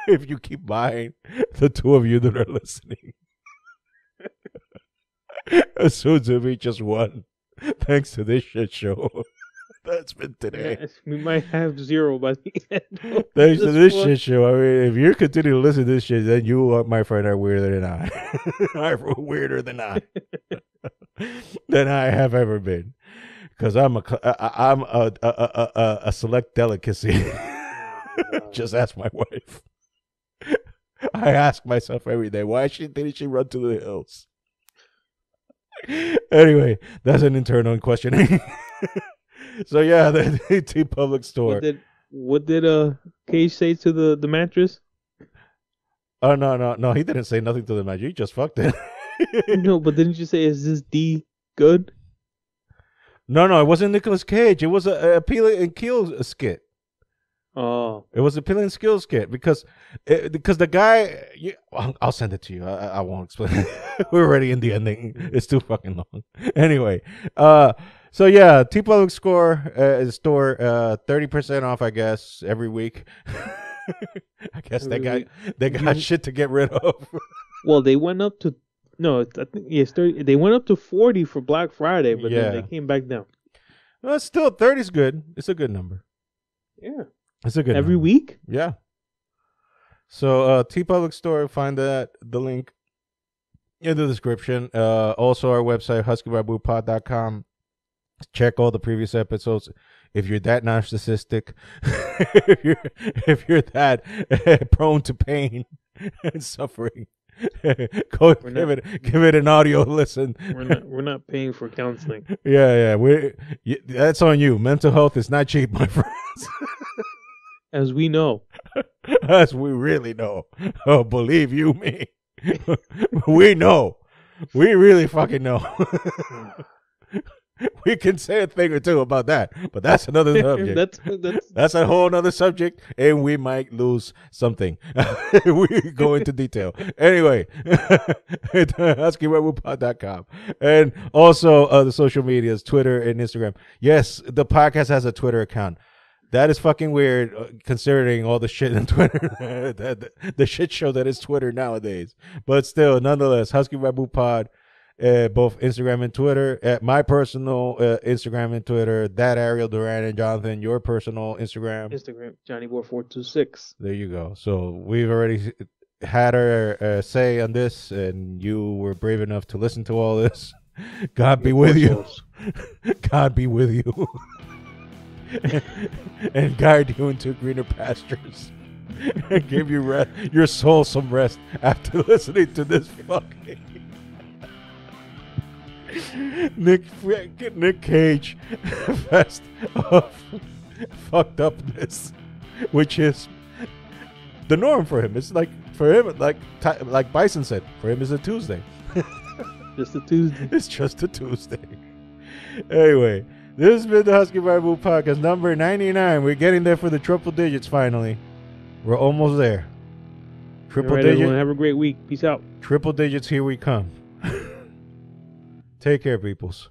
S1: If you keep buying, the 2 of you that are listening. Soon to be just 1. Thanks to this shit show. That's been today.
S2: Yes, we might have 0 by the end.
S1: Thanks to this shit show. I mean, if you continue to listen to this shit, then you, my friend, are weirder than I. Are weirder than I have ever been. Because I'm a select delicacy. Just ask my wife. I ask myself every day, why didn't she run to the hills? Anyway, that's an internal questioning. So yeah, the T Public store.
S2: What did Cage say to the mattress?
S1: Oh no, he didn't say nothing to the mattress. He just fucked it.
S2: No, but didn't you say, is this D good? No,
S1: it wasn't Nicolas Cage. It was a Peel and Keel skit.
S2: Oh,
S1: it was a Peel and Keel skit because the guy. I'll send it to you. I won't explain. We're already in the ending. It's too fucking long. Anyway, so yeah, T Public store 30% off. I guess every week. I guess they got shit to get rid of.
S2: Well, they went up to. No, I think yes, 30. They went up to 40 for Black Friday, but then they came back down.
S1: Well, still 30 is good. It's a good number.
S2: Yeah,
S1: it's a good
S2: every
S1: number.
S2: week.
S1: Yeah. So T Public store, find the link in the description. Also our website huskybarbupod.com. Check all the previous episodes. If you're that narcissistic, if you're that prone to pain and suffering. Go give it an audio listen.
S2: We're not paying for counseling.
S1: Yeah. That's on you. Mental health is not cheap, my friends.
S2: As we know.
S1: As we really know. Oh, believe you me. We know. We really fucking know. We can say a thing or two about that, but that's another subject. That's a whole other subject, and we might lose something. We go into detail. Anyway, HuskyRebelPod.com. And also the social medias, Twitter and Instagram. Yes, the podcast has a Twitter account. That is fucking weird, considering all the shit in Twitter, the shit show that is Twitter nowadays. But still, nonetheless, Husky Babu Pod, both Instagram and Twitter. At my personal Instagram and Twitter, that Ariel Duran and Jonathan, your personal Instagram.
S2: Johnny Boy 426.
S1: There you go. So we've already had our say on this, and you were brave enough to listen to all this. God be with you. God be with you. and guide you into greener pastures. And give you rest, your soul some rest after listening to this fucking Nick Cage fest of fucked upness, which is the norm for him. It's like, for him, like Bison said, for him it's a Tuesday.
S2: Just a Tuesday.
S1: It's just a Tuesday. Anyway, this has been the Husky Bible Podcast number 99. We're getting there for the triple digits finally. We're almost there. Triple digits.
S2: Everyone have a great week. Peace out.
S1: Triple digits, here we come. Take care, peoples.